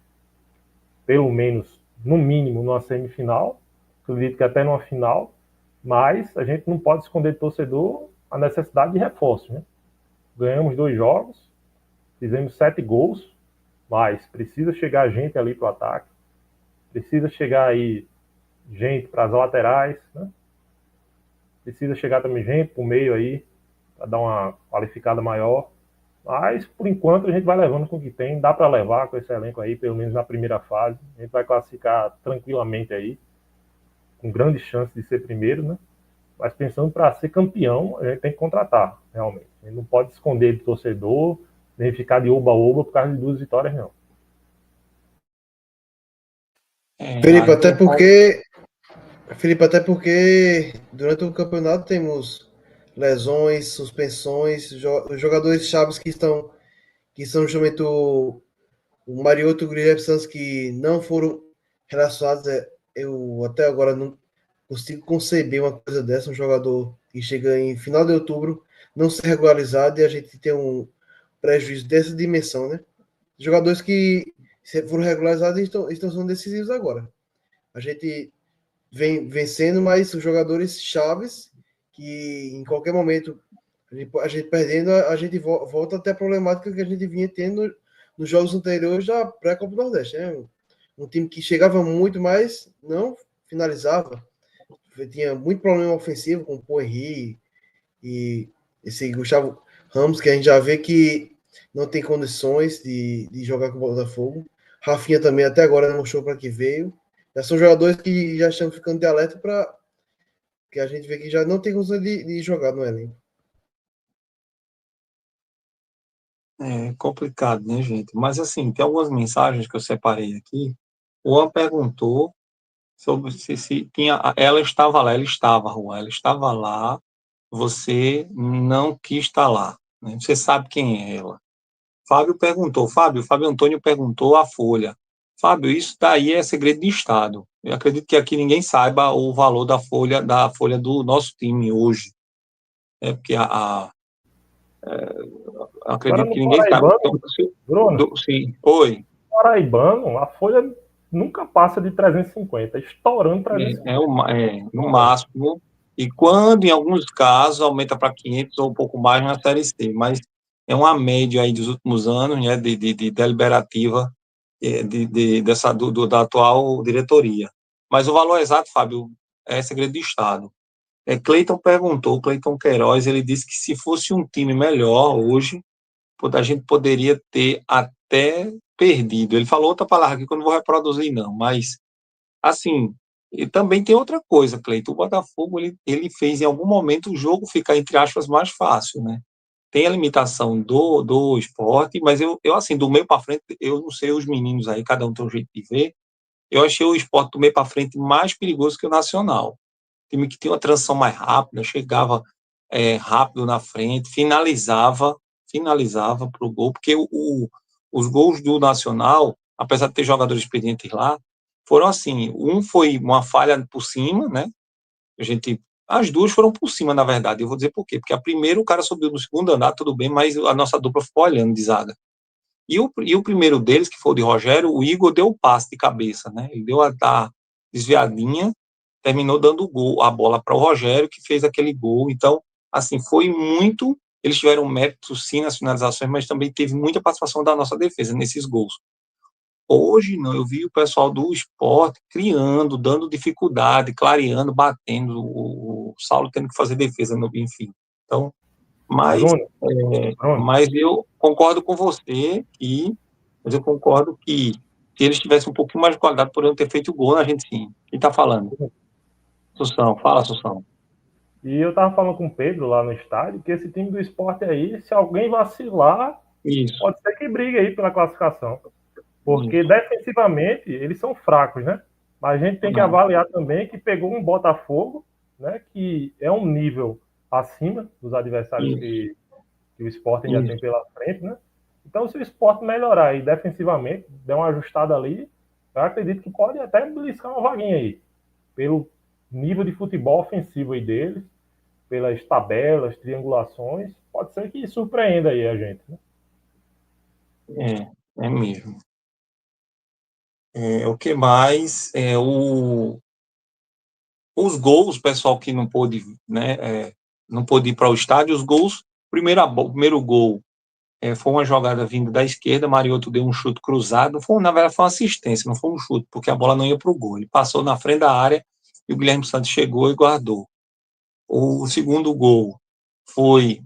pelo menos, no mínimo, numa semifinal, acredito que até numa final, mas a gente não pode esconder do torcedor a necessidade de reforço, né? Ganhamos 2 jogos, fizemos 7 gols, mas precisa chegar gente ali para o ataque, precisa chegar aí gente para as laterais, né? Precisa chegar também gente para o meio aí, para dar uma qualificada maior. Mas, por enquanto, a gente vai levando com o que tem. Dá para levar com esse elenco aí, pelo menos na primeira fase. A gente vai classificar tranquilamente aí, com grandes chances de ser primeiro, né? Mas pensando para ser campeão, a gente tem que contratar, realmente. A gente não pode esconder do torcedor, nem ficar de oba-oba por causa de 2 vitórias, não. Felipe, até porque durante o campeonato temos lesões, suspensões, os jogadores chaves que são justamente o Mariotto e o Guilherme Santos que não foram relacionados. Eu até agora não consigo conceber uma coisa dessa, um jogador que chega em final de outubro não ser regularizado e a gente tem um prejuízo dessa dimensão, né? Jogadores que foram regularizados e estão sendo decisivos agora. A gente vem vencendo, mas os jogadores chaves que em qualquer momento a gente perdendo, a gente volta até a problemática que a gente vinha tendo nos jogos anteriores da pré-Copa do Nordeste, né? Um time que chegava muito, mas não finalizava. tinha muito problema ofensivo com o Poirri e esse Gustavo Ramos, que a gente já vê que não tem condições de jogar com o Botafogo. Rafinha também até agora não mostrou para que veio. Já são jogadores que já estão ficando de alerta para que a gente vê que já não tem condições de jogar no elenco. É complicado, né, gente? Mas, assim, tem algumas mensagens que eu separei aqui. O Juan perguntou sobre se tinha. Ela estava lá, ela estava, Juan, ela estava lá, você não quis estar lá. Né? Você sabe quem é ela. Fábio perguntou, Fábio Antônio perguntou à Folha. Fábio, isso daí é segredo de Estado. Eu acredito que aqui ninguém saiba o valor da folha do nosso time hoje. É porque Agora acredito no que ninguém sabe. Paraibano, Bruno, Sim, oi. Paraibano, a folha nunca passa de 350, estourando 350. No máximo. E quando, em alguns casos, aumenta para 500 ou um pouco mais na Série C. Mas é uma média aí dos últimos anos, né, de deliberativa da atual diretoria. Mas o valor exato, Fábio, é segredo de Estado. Cleiton Queiroz, ele disse que se fosse um time melhor hoje, a gente poderia ter até perdido. Ele falou outra palavra aqui que eu não vou reproduzir, não, mas, assim, e também tem outra coisa, Cleiton, o Botafogo, ele fez em algum momento o jogo ficar, entre aspas, mais fácil, né? Tem a limitação do esporte, mas eu assim, do meio para frente, eu não sei os meninos aí, cada um tem um jeito de ver, eu achei o esporte do meio para frente mais perigoso que o Nacional. Time que tinha uma transição mais rápida, chegava rápido na frente, finalizava para o gol, porque os gols do Nacional, apesar de ter jogadores experientes lá, foram assim, um foi uma falha por cima, né? As duas foram por cima, na verdade. Eu vou dizer por quê. Porque a primeira o cara subiu no segundo andar, tudo bem, mas a nossa dupla ficou olhando de zaga. E o primeiro deles, que foi o de Rogério, o Igor deu o passe de cabeça, né? Ele deu a desviadinha, terminou dando o gol, a bola para o Rogério, que fez aquele gol. Então, assim, foi muito. Eles tiveram mérito, sim, nas finalizações, mas também teve muita participação da nossa defesa nesses gols. Hoje, não, eu vi o pessoal do esporte criando, dando dificuldade, clareando, batendo, o Saulo tendo que fazer defesa, enfim. Então, mas, Bruno, mas eu concordo com você mas eu concordo que se eles tivessem um pouquinho mais de qualidade, poderiam ter feito o gol na gente, sim. Quem está falando? Sussão, fala, Sussão. e eu tava falando com o Pedro lá no estádio que esse time do esporte aí, se alguém vacilar, Isso. pode ser que brigue aí pela classificação. Porque defensivamente eles são fracos, né? Mas a gente tem que avaliar também que pegou um Botafogo, né? Que é um nível acima dos adversários que o Sport ainda tem pela frente, né? Então, se o Sport melhorar aí defensivamente, der uma ajustada ali, eu acredito que pode até beliscar uma vaguinha aí. Pelo nível de futebol ofensivo aí deles, pelas tabelas, triangulações, pode ser que surpreenda aí a gente, né? É mesmo. O que mais? Os gols, pessoal que não pôde, né, não pôde ir para o estádio, os gols, o primeiro gol foi uma jogada vinda da esquerda, Mariotto deu um chute cruzado, na verdade foi uma assistência, não foi um chute, porque a bola não ia para o gol, ele passou na frente da área e o Guilherme Santos chegou e guardou. O segundo gol foi,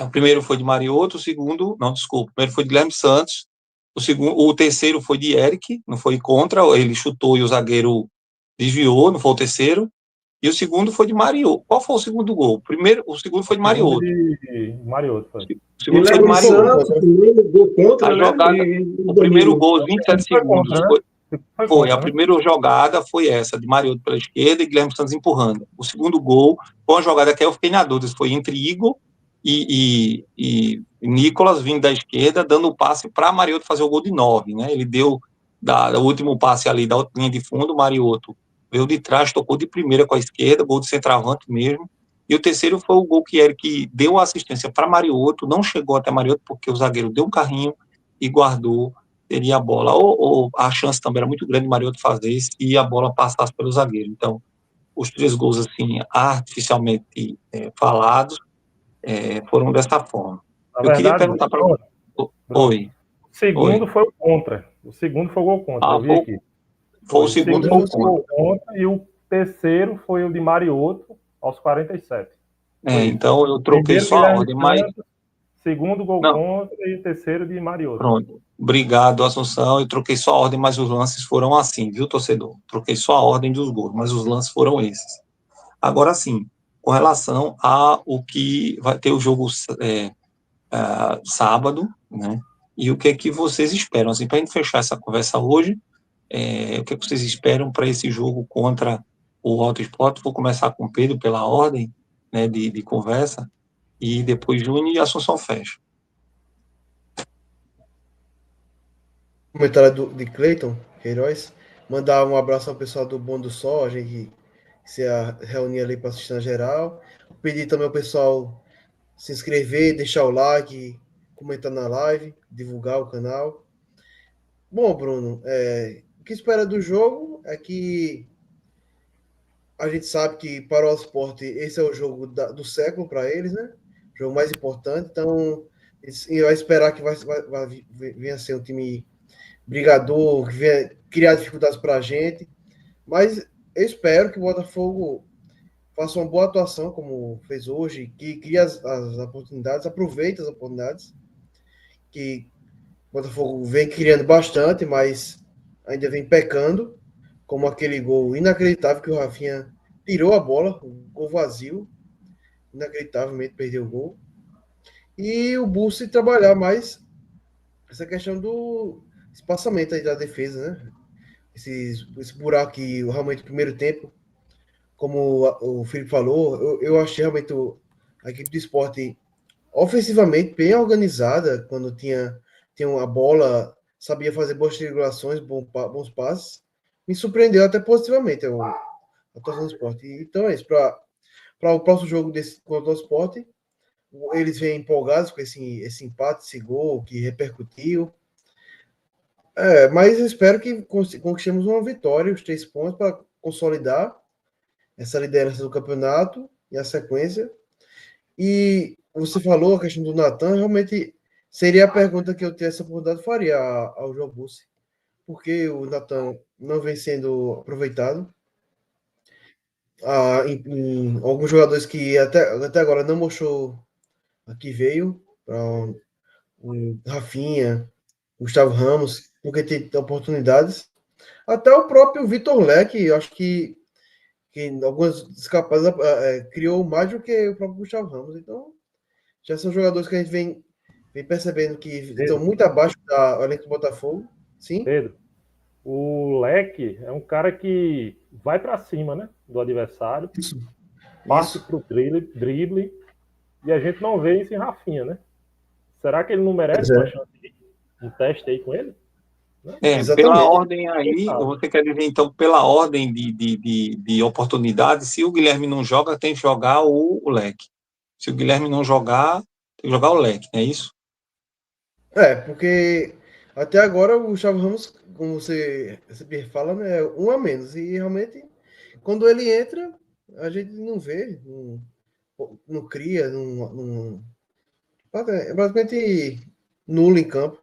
o primeiro foi de Mariotto, o primeiro foi de Guilherme Santos, o terceiro foi de Eric, não foi contra, ele chutou e o zagueiro desviou, não foi o terceiro. E o segundo foi de Mariotto. Qual foi o segundo gol? O segundo foi de Mariotto. Mariotto, foi. O segundo foi de Mariotto. Gol contra, A jogada, o primeiro gol, 27 segundos. A primeira jogada foi essa, de Mariotto pela esquerda e Guilherme Santos empurrando. O segundo gol foi uma jogada que eu fiquei na dúvida, foi entre Igor e Nicolas vindo da esquerda, dando o passe para Mariotto fazer o gol de 9, né? Ele deu o último passe ali da outra linha de fundo, o Mariotto veio de trás, tocou de primeira com a esquerda, gol de centroavante mesmo. E o terceiro foi o gol que Eric deu a assistência para Mariotto, não chegou até Mariotto porque o zagueiro deu um carrinho e guardou, teria a bola. Ou a chance também era muito grande de Mariotto fazer se a bola passasse pelo zagueiro. Então, os 3 gols, assim, artificialmente falados, foram dessa forma. Eu queria perguntar para você. Oi. O segundo foi o contra. O segundo foi o gol contra. Eu vi aqui. Foi o segundo gol contra e o terceiro foi o de Mariotto, aos 47. Então eu troquei Primeiro, só a Guilherme ordem, mas... Santos, segundo gol Não, contra e o terceiro de Mariotto. pronto. Obrigado, Assunção. Eu troquei só a ordem, mas os lances foram assim, viu, torcedor? Troquei só a ordem dos gols, mas os lances foram esses. Agora sim, com relação ao que vai ter o jogo sábado, né? E o que é que vocês esperam? Assim, para a gente fechar essa conversa hoje, o que é que vocês esperam para esse jogo contra o Alto Esporte? Vou começar com o Pedro pela ordem, né, de conversa, e depois Júnior e Assunção fecha. Comentário de Cleiton Queiroz. Mandar um abraço ao pessoal do Bom do Sol, a gente se reunir ali para assistir na geral. Pedir também ao pessoal se inscrever, deixar o like, comentar na live, divulgar o canal. Bom, Bruno, o que espera do jogo é que a gente sabe que para o esporte esse é o jogo do século para eles, né? O jogo mais importante. Então, vai esperar que venha ser um time brigador, que venha criar dificuldades para a gente. Mas eu espero que o Botafogo faça uma boa atuação, como fez hoje, que crie as oportunidades, aproveite as oportunidades, que o Botafogo vem criando bastante, mas ainda vem pecando, como aquele gol inacreditável que o Rafinha tirou a bola, um gol vazio, inacreditavelmente perdeu o gol. E o Bussi trabalhar mais essa questão do espaçamento aí da defesa, né? Esse buraco que realmente no primeiro tempo, como o Felipe falou, eu achei realmente a equipe do esporte ofensivamente bem organizada, quando tinha uma bola, sabia fazer boas triangulações, bons passes. Me surpreendeu até positivamente a atuação do esporte. Então é isso. Para o próximo jogo contra o esporte, eles vêm empolgados com esse empate, esse gol que repercutiu. Mas eu espero que conquistemos uma vitória, os 3 pontos, para consolidar essa liderança do campeonato e a sequência. E você falou a questão do Natan, realmente seria a pergunta que eu tivesse essa oportunidade faria ao João Bussi. Porque o Natan não vem sendo aproveitado. Em alguns jogadores que até agora não mostrou aqui veio, o Rafinha, Gustavo Ramos, porque tem oportunidades. Até o próprio Vitor Leque, eu acho que algumas escapadas criou mais do que o próprio Gustavo Ramos. Então, já são jogadores que a gente vem percebendo que estão muito abaixo do elenco do Botafogo. Sim. Pedro, o Leque é um cara que vai para cima, né, do adversário, parte para o drible, e a gente não vê isso em Rafinha, né? Será que ele não merece uma chance de um teste aí com ele? Pela ordem aí, você quer dizer, então, pela ordem de oportunidade, se o Guilherme não joga, tem que jogar o Leque. Se o Guilherme não jogar, tem que jogar o Leque, não é isso? Porque até agora o Gustavo Ramos, como você sempre fala, né, é um a menos. E realmente, quando ele entra, a gente não vê, não cria, é basicamente nulo em campo.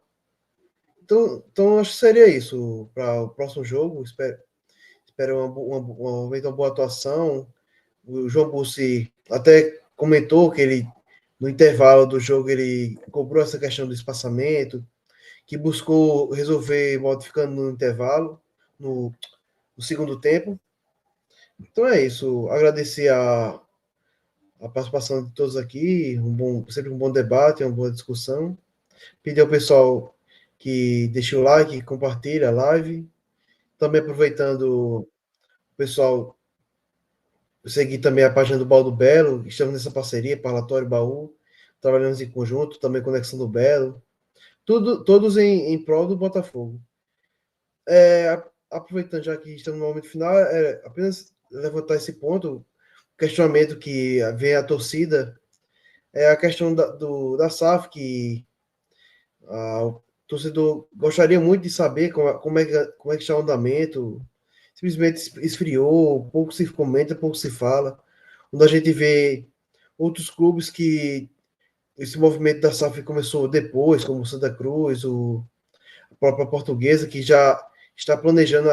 Então acho que seria isso para o próximo jogo. Espero uma boa atuação. O João Bussi até comentou que ele, no intervalo do jogo, ele cobrou essa questão do espaçamento, que buscou resolver modificando no intervalo, no segundo tempo. Então é isso. Agradecer a participação de todos aqui, sempre um bom debate, uma boa discussão. Pedir ao pessoal que deixe o like, compartilhe a live. Também aproveitando o pessoal seguir também a página do Baú do Belo, estamos nessa parceria, Parlatório Baú, trabalhamos em conjunto, também Conexão do Belo, todos em prol do Botafogo. Aproveitando já que estamos no momento final, apenas levantar esse ponto, questionamento que vem a torcida, é a questão da SAF, que o torcedor gostaria muito de saber como é que está o andamento. Simplesmente esfriou, pouco se comenta, pouco se fala. Quando a gente vê outros clubes que esse movimento da SAF começou depois, como o Santa Cruz, a própria Portuguesa, que já está planejando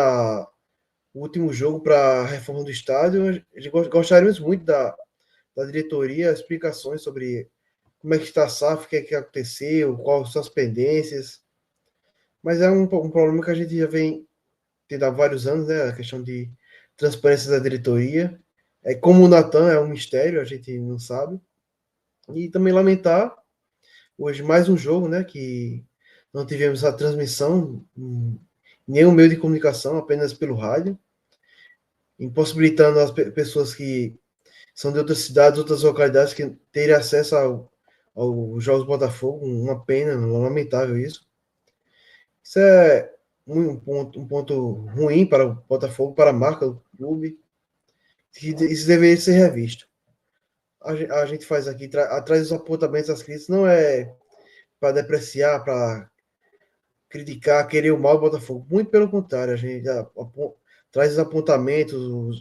o último jogo para a reforma do estádio. Gostaríamos muito da diretoria, explicações sobre como é que está a SAF, o que é que aconteceu, quais são as pendências. Mas é um problema que a gente já vem tendo há vários anos, né? A questão de transparência da diretoria. Como o Natan é um mistério, a gente não sabe. E também lamentar hoje mais um jogo, né? Que não tivemos a transmissão em nenhum meio de comunicação, apenas pelo rádio, impossibilitando as pessoas que são de outras cidades, outras localidades, que terem acesso aos Jogos do Botafogo. Uma pena, lamentável isso. Isso é um ponto ruim para o Botafogo, para a marca do clube, que isso deveria ser revisto. A gente faz aqui, atrás dos apontamentos das críticas, não é para depreciar, para criticar, querer o mal do Botafogo. Muito pelo contrário, a gente traz os apontamentos,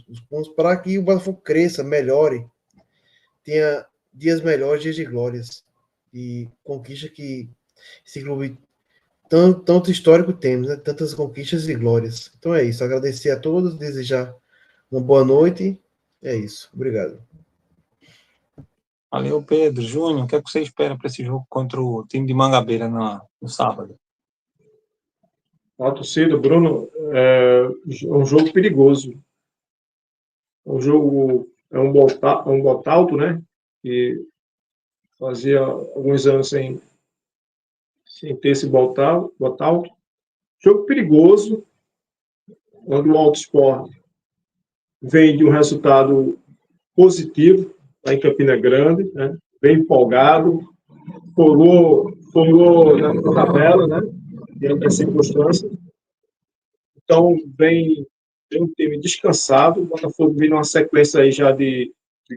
os pontos, para que o Botafogo cresça, melhore, tenha dias melhores, dias de glórias e conquista que esse clube tanto histórico temos, né? Tantas conquistas e glórias. Então é isso. Agradecer a todos, desejar uma boa noite. É isso. Obrigado. Valeu, Pedro. Júnior, o que é que você espera para esse jogo contra o time de Mangabeira no sábado? A torcida, Bruno, é um jogo perigoso. É um Botalto, né? Que fazia alguns anos sem ter esse Botalto. Jogo perigoso, onde o Alto Sport vem de um resultado positivo lá em Campina Grande, né? Bem empolgado, folgou na tabela, né? Dentro das circunstâncias. Então, vem um time descansado. O Botafogo vem numa sequência aí já de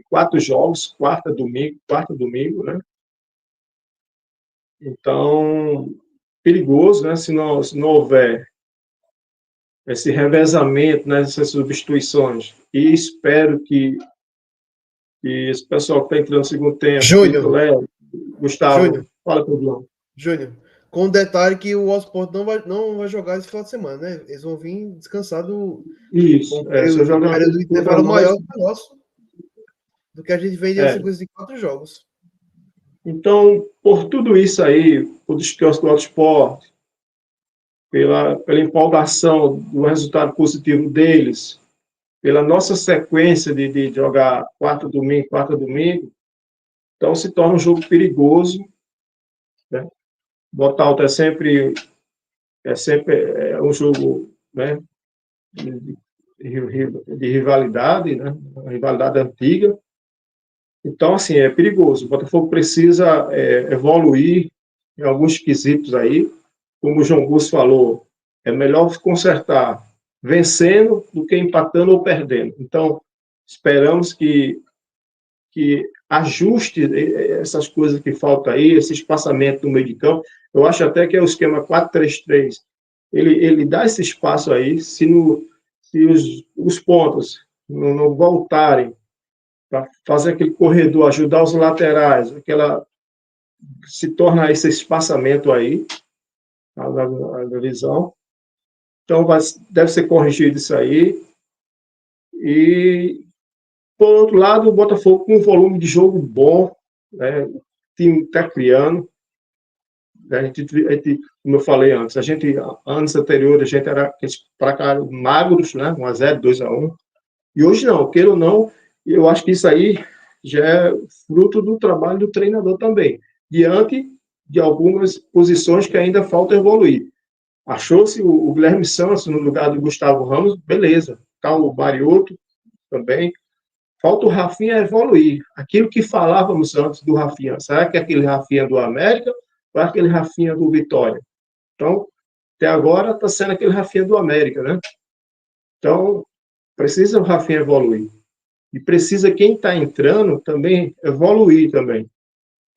4 jogos, quarta, domingo, né? Então, perigoso, né? Se não houver esse revezamento, né? Essas substituições. E espero que esse pessoal que está entrando no segundo tempo, Júnior, Léo, Gustavo, Júnior, fala para o João. Júnior, com o detalhe que o Sport não vai jogar esse final de semana, né? Eles vão vir descansado Isso, com um jogador período de intervalo nós. maior do que o nosso, do que a gente vem de uma sequência de 4 jogos. Então, por tudo isso aí, por descanso do Alto Sport, pela empolgação do resultado positivo deles, pela nossa sequência de jogar quarta domingo, então se torna um jogo perigoso, né? Botalto é sempre um jogo, né, de rivalidade, né, uma rivalidade antiga. Então, assim, é perigoso. O Botafogo precisa evoluir em alguns quesitos aí. Como o João Gus falou, é melhor consertar vencendo do que empatando ou perdendo. Então, esperamos que ajuste essas coisas que faltam aí, esse espaçamento no meio de campo. Eu acho até que é o esquema 4-3-3. Ele dá esse espaço aí, se os pontos não voltarem para fazer aquele corredor, ajudar os laterais, se torna esse espaçamento aí, na visão. Então, deve ser corrigido isso aí. E, por outro lado, o Botafogo com um volume de jogo bom, né? O time está criando. A gente, como eu falei antes, anos anteriores, a gente era aqueles magros, né? 1-0, 2-1. E hoje não, queira ou não, eu acho que isso aí já é fruto do trabalho do treinador também, diante de algumas posições que ainda falta evoluir. Achou-se o Guilherme Santos no lugar do Gustavo Ramos, beleza. Tá o Mariotto também. Falta o Rafinha evoluir. Aquilo que falávamos antes do Rafinha. Será que é aquele Rafinha do América ou é aquele Rafinha do Vitória? Então, até agora está sendo aquele Rafinha do América, né? Então, precisa o Rafinha evoluir. E precisa quem está entrando também evoluir também.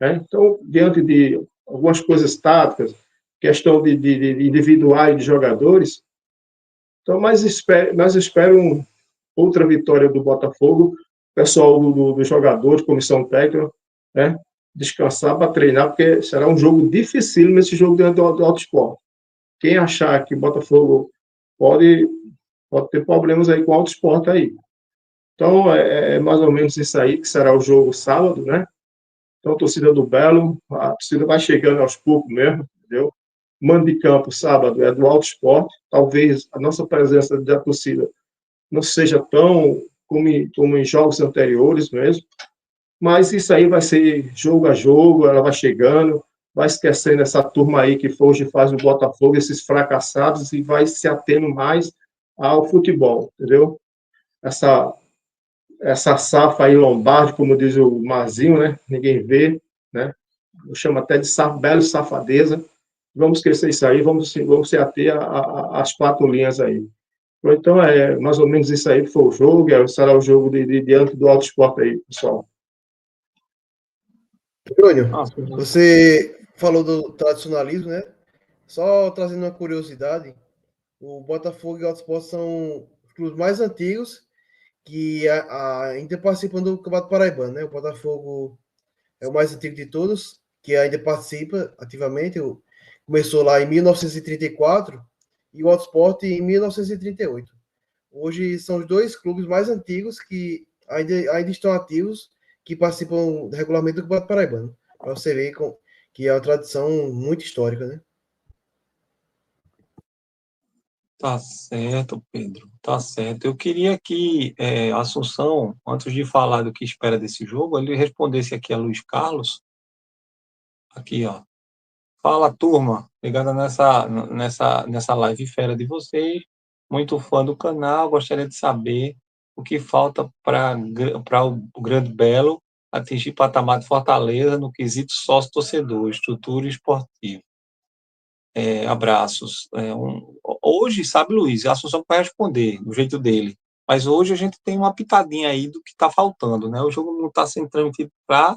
Né? Então, diante de algumas coisas táticas, questão de individuais de jogadores, então, mas espero outra vitória do Botafogo, pessoal dos jogadores, comissão técnica, né? Descansar para treinar, porque será um jogo dificílimo esse jogo dentro do Alto Sport. Quem achar que o Botafogo pode pode ter problemas aí com o Alto Esporte aí. Então, é mais ou menos isso aí, que será o jogo sábado, né? Então, a torcida do Belo, a torcida vai chegando aos poucos mesmo, entendeu? Mando de campo, sábado, é do Alto Esporte. Talvez a nossa presença da torcida não seja tão como em jogos anteriores mesmo, mas isso aí vai ser jogo a jogo, ela vai chegando, vai esquecendo essa turma aí que hoje faz o Botafogo, esses fracassados, e vai se atendo mais ao futebol, entendeu? Essa safa aí lombarde, como diz o Marzinho, né? Ninguém vê, né? Eu chamo até de belo safadeza. Vamos esquecer isso aí, vamos se ater às 4 linhas aí. Então, é mais ou menos isso aí que foi o jogo, será o jogo diante do Alto Esporte aí, pessoal. Júnior, você falou do tradicionalismo, né? Só trazendo uma curiosidade, o Botafogo e o Alto Esporte são os clubes mais antigos que ainda participam do Campeonato Paraibano, né? O Botafogo é o mais antigo de todos, que ainda participa ativamente. Começou lá em 1934 e o Alto Esporte em 1938. Hoje são os dois clubes mais antigos que ainda estão ativos, que participam regularmente do Campeonato Paraibano. Para você ver que é uma tradição muito histórica, né? Tá certo, Pedro. Tá certo. Eu queria que Assunção, antes de falar do que espera desse jogo, ele respondesse aqui a Luiz Carlos. Aqui, ó. Fala, turma. Ligada nessa live fera de vocês. Muito fã do canal. Gostaria de saber o que falta para o Grande Belo atingir patamar de Fortaleza no quesito sócio-torcedor, estrutura esportiva. Abraços. Hoje, sabe, Luiz, a Assunção vai responder do jeito dele. Mas hoje a gente tem uma pitadinha aí do que está faltando, né? O jogo não está sendo transmitido para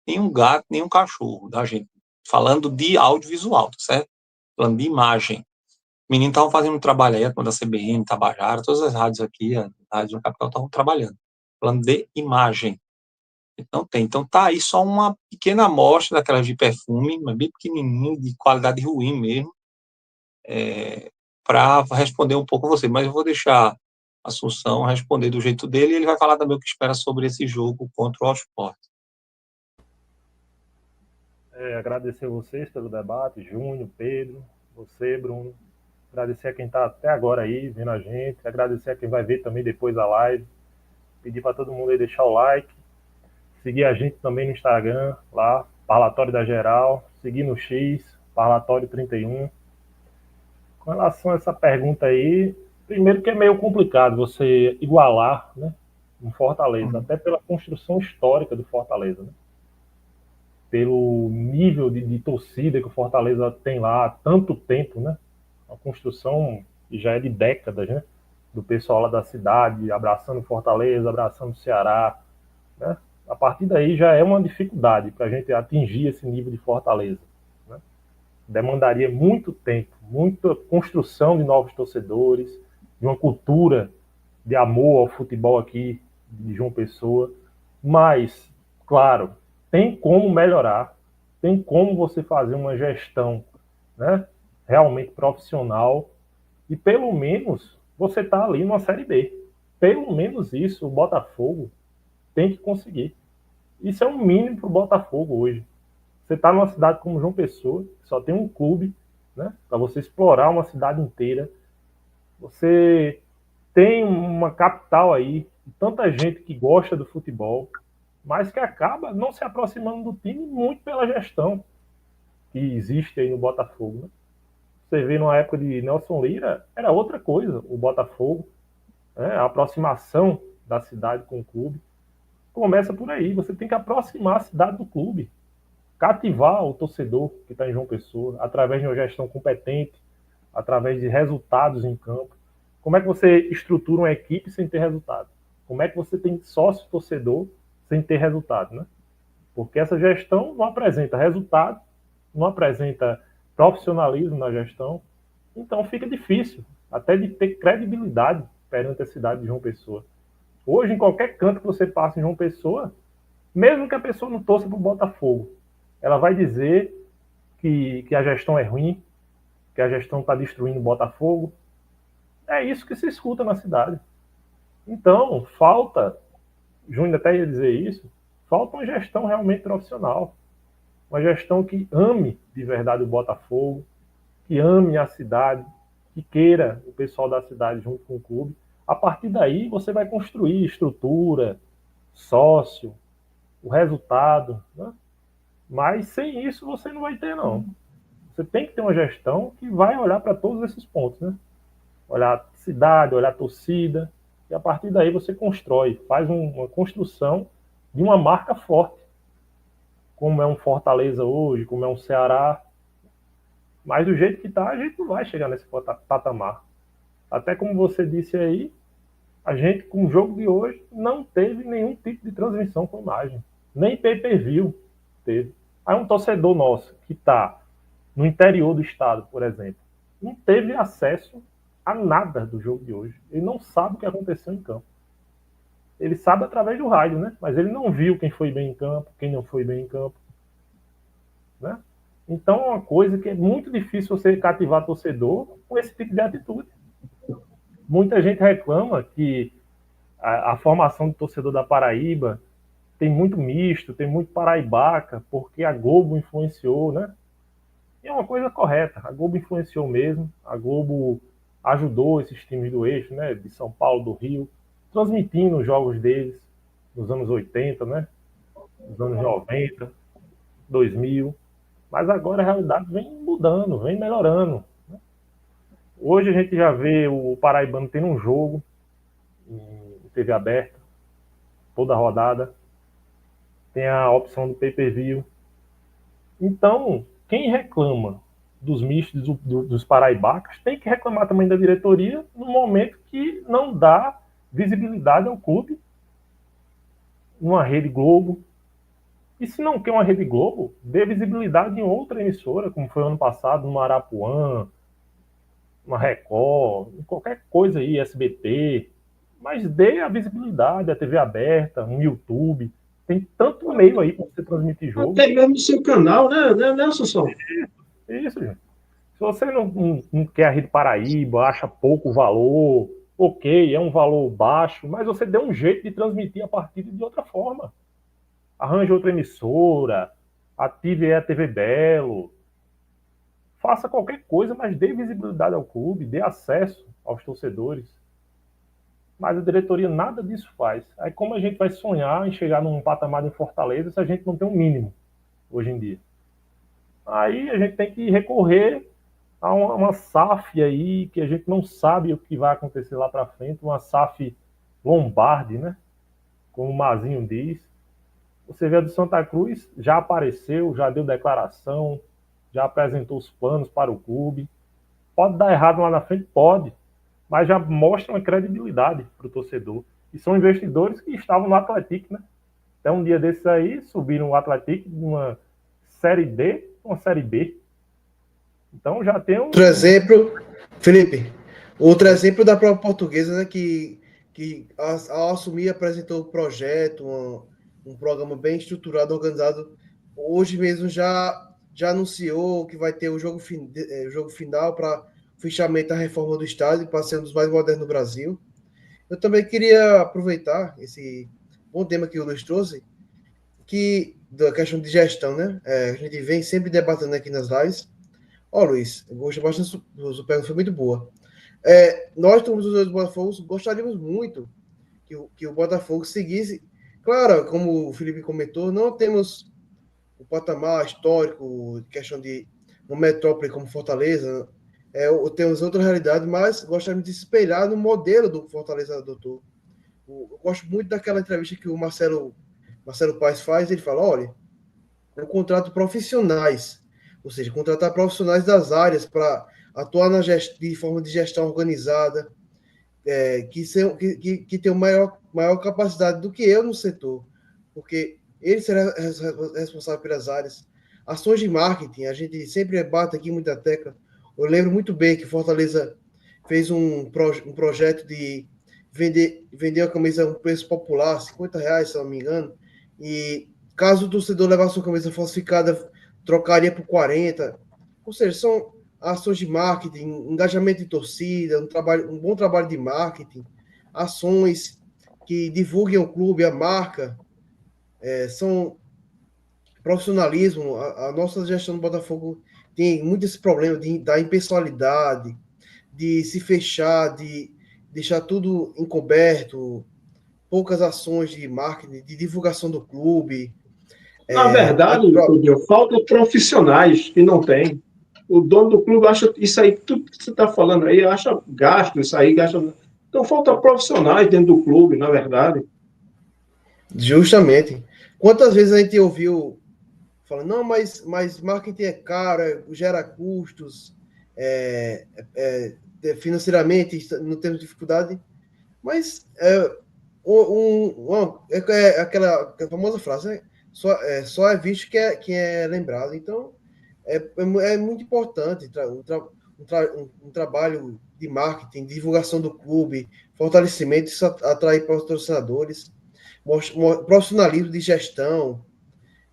nenhum gato, nenhum cachorro da gente. Falando de audiovisual, tá certo? Falando de imagem. Meninos estavam fazendo um trabalho aí, a CBN, Tabajara, todas as rádios aqui, a rádio da capital estavam trabalhando. Falando de imagem. Então tem. Então tá aí só uma pequena amostra daquelas de perfume, mas bem pequenininho, de qualidade ruim mesmo, para responder um pouco você. Mas eu vou deixar a Assunção responder do jeito dele e ele vai falar também o que espera sobre esse jogo contra o All Sport. Agradecer a vocês pelo debate, Júnior, Pedro, você, Bruno. Agradecer a quem está até agora aí vendo a gente. Agradecer a quem vai ver também depois a live. Pedir para todo mundo aí deixar o like. Seguir a gente também no Instagram, lá, Parlatório da Geral. Seguir no X, Parlatório 31. Com relação a essa pergunta aí, primeiro que é meio complicado você igualar, né, um Fortaleza, até pela construção histórica do Fortaleza, né? Pelo nível de torcida que o Fortaleza tem lá há tanto tempo, né? Uma construção que já é de décadas, né? Do pessoal lá da cidade, abraçando Fortaleza, abraçando o Ceará, né? A partir daí já é uma dificuldade para a gente atingir esse nível de Fortaleza, né? Demandaria muito tempo, muita construção de novos torcedores, de uma cultura de amor ao futebol aqui de João Pessoa, mas, claro, tem como melhorar, tem como você fazer uma gestão, né, realmente profissional e pelo menos você está ali numa Série B. Pelo menos isso o Botafogo tem que conseguir. Isso é um mínimo para o Botafogo hoje. Você está numa cidade como João Pessoa, que só tem um clube, né, para você explorar uma cidade inteira. Você tem uma capital aí, tanta gente que gosta do futebol, mas que acaba não se aproximando do time muito pela gestão que existe aí no Botafogo, né? Você vê numa época de Nelson Lira, era outra coisa, o Botafogo, né? A aproximação da cidade com o clube. Começa por aí, você tem que aproximar a cidade do clube, cativar o torcedor que está em João Pessoa, através de uma gestão competente, através de resultados em campo. Como é que você estrutura uma equipe sem ter resultado? Como é que você tem sócio torcedor sem ter resultado, né? Porque essa gestão não apresenta resultado, não apresenta profissionalismo na gestão, então fica difícil até de ter credibilidade perante a cidade de João Pessoa. Hoje, em qualquer canto que você passe em João Pessoa, mesmo que a pessoa não torça para o Botafogo, ela vai dizer que a gestão é ruim, que a gestão está destruindo o Botafogo. É isso que se escuta na cidade. Então, falta, Júnior até ia dizer isso, falta uma gestão realmente profissional. Uma gestão que ame de verdade o Botafogo, que ame a cidade, que queira o pessoal da cidade junto com o clube. A partir daí, você vai construir estrutura, sócio, o resultado, né? Mas sem isso você não vai ter, não. Você tem que ter uma gestão que vai olhar para todos esses pontos, né? Olhar a cidade, olhar a torcida, e a partir daí você constrói, faz uma construção de uma marca forte, como é um Fortaleza hoje, como é um Ceará. Mas do jeito que está, a gente não vai chegar nesse patamar. Até como você disse aí, a gente, com o jogo de hoje, não teve nenhum tipo de transmissão com imagem. Nem pay-per-view teve. Aí um torcedor nosso, que está no interior do estado, por exemplo, não teve acesso a nada do jogo de hoje. Ele não sabe o que aconteceu em campo. Ele sabe através do rádio, né? Mas ele não viu quem foi bem em campo, quem não foi bem em campo, né? Então é uma coisa que é muito difícil você cativar torcedor com esse tipo de atitude. Muita gente reclama que a formação de torcedor da Paraíba tem muito misto, tem muito paraibaca, porque a Globo influenciou, né? E é uma coisa correta, a Globo influenciou mesmo, a Globo ajudou esses times do eixo, né? De São Paulo, do Rio, transmitindo os jogos deles nos anos 80, né? Nos anos 90, 2000. Mas agora a realidade vem mudando, vem melhorando. Hoje a gente já vê o paraibano tendo um jogo em TV aberta, toda rodada. Tem a opção do pay-per-view. Então, quem reclama dos mistos dos paraibacas tem que reclamar também da diretoria no momento que não dá visibilidade ao clube numa Rede Globo. E se não quer uma Rede Globo, dê visibilidade em outra emissora, como foi ano passado, no Arapuã, uma Record, qualquer coisa aí, SBT. Mas dê a visibilidade, a TV aberta, um YouTube. Tem tanto meio aí para você transmitir jogo. Até mesmo no seu canal, né, Assunção? Isso, gente. Se você não quer a Rede Paraíba, acha pouco valor, ok, é um valor baixo, mas você dê um jeito de transmitir a partida de outra forma. Arranje outra emissora, ative a TV Belo, faça qualquer coisa, mas dê visibilidade ao clube, dê acesso aos torcedores. Mas a diretoria nada disso faz. Aí como a gente vai sonhar em chegar num patamar de Fortaleza se a gente não tem um mínimo hoje em dia? Aí a gente tem que recorrer a uma SAF aí que a gente não sabe o que vai acontecer lá para frente, uma SAF Lombardi, né? Como o Mazinho diz. Você vê a do Santa Cruz, já apareceu, já deu declaração, já apresentou os planos para o clube. Pode dar errado lá na frente? Pode. Mas já mostra uma credibilidade para o torcedor. E são investidores que estavam no Atlético, né? Até um dia desses aí, subiram o Atlético de uma Série D para uma Série B. Então já tem um... Outro exemplo, Felipe, outro exemplo da própria Portuguesa, né, que ao assumir apresentou o projeto, um programa bem estruturado, organizado. Hoje mesmo já anunciou que vai ter o jogo final para fechamento da reforma do estádio, para ser um dos mais modernos do Brasil. Eu também queria aproveitar esse bom tema que o Luiz trouxe, que da questão de gestão, né? A gente vem sempre debatendo aqui nas lives. Luiz, eu gostei bastante da sua pergunta, foi muito boa. Nós, todos os dois do Botafogo, gostaríamos muito que o Botafogo seguisse. Claro, como o Felipe comentou, não temos o patamar histórico, questão de uma metrópole como Fortaleza, temos outra realidade, mas gostaríamos de se espelhar no modelo do Fortaleza adotou. Eu gosto muito daquela entrevista que o Marcelo Paes faz, ele fala, olha, eu contrato profissionais, ou seja, contratar profissionais das áreas para atuar de forma de gestão organizada, que tenham maior capacidade do que eu no setor, porque ele será responsável pelas áreas. Ações de marketing, a gente sempre bate aqui muita tecla. Eu lembro muito bem que Fortaleza fez um projeto de vender a camisa a um preço popular, R$50, se não me engano, e caso o torcedor levasse uma camisa falsificada, trocaria por 40. Ou seja, são ações de marketing, engajamento de torcida, um bom trabalho de marketing, ações que divulguem o clube, a marca, são profissionalismo. A nossa gestão do Botafogo tem muito esse problema da impessoalidade, de se fechar, de deixar tudo encoberto, poucas ações de marketing, de divulgação do clube. Na verdade, Tudinho, falta profissionais que não tem. O dono do clube acha isso aí, tudo que você está falando aí, acha gasto, isso aí, gasta. Então falta profissionais dentro do clube, na verdade. Justamente. Quantas vezes a gente ouviu falando, não, mas marketing é caro, gera custos, financeiramente não temos dificuldade, mas aquela famosa frase, né? Só é visto que é lembrado. Então, é muito importante um trabalho de marketing, divulgação do clube, fortalecimento, isso atrair patrocinadores, profissionalismo de gestão.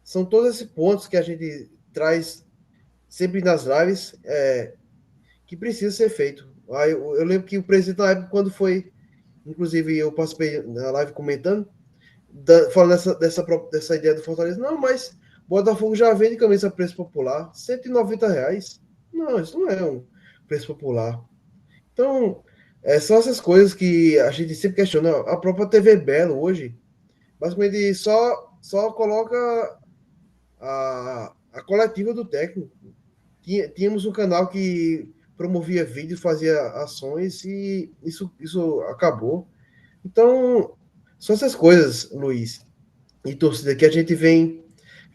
São todos esses pontos que a gente traz sempre nas lives que precisa ser feito. Aí eu lembro que o presidente, na época, quando foi, inclusive eu participei na live comentando, falando dessa ideia do Fortaleza, não, mas Botafogo já vende camisa a preço popular, R$ 190. Não, isso não é um preço popular. Então, são essas coisas que a gente sempre questiona. A própria TV Belo hoje, basicamente só coloca a coletiva do técnico. Tínhamos um canal que promovia vídeos, fazia ações e isso acabou. Então, são essas coisas, Luiz, e torcida, que a gente vem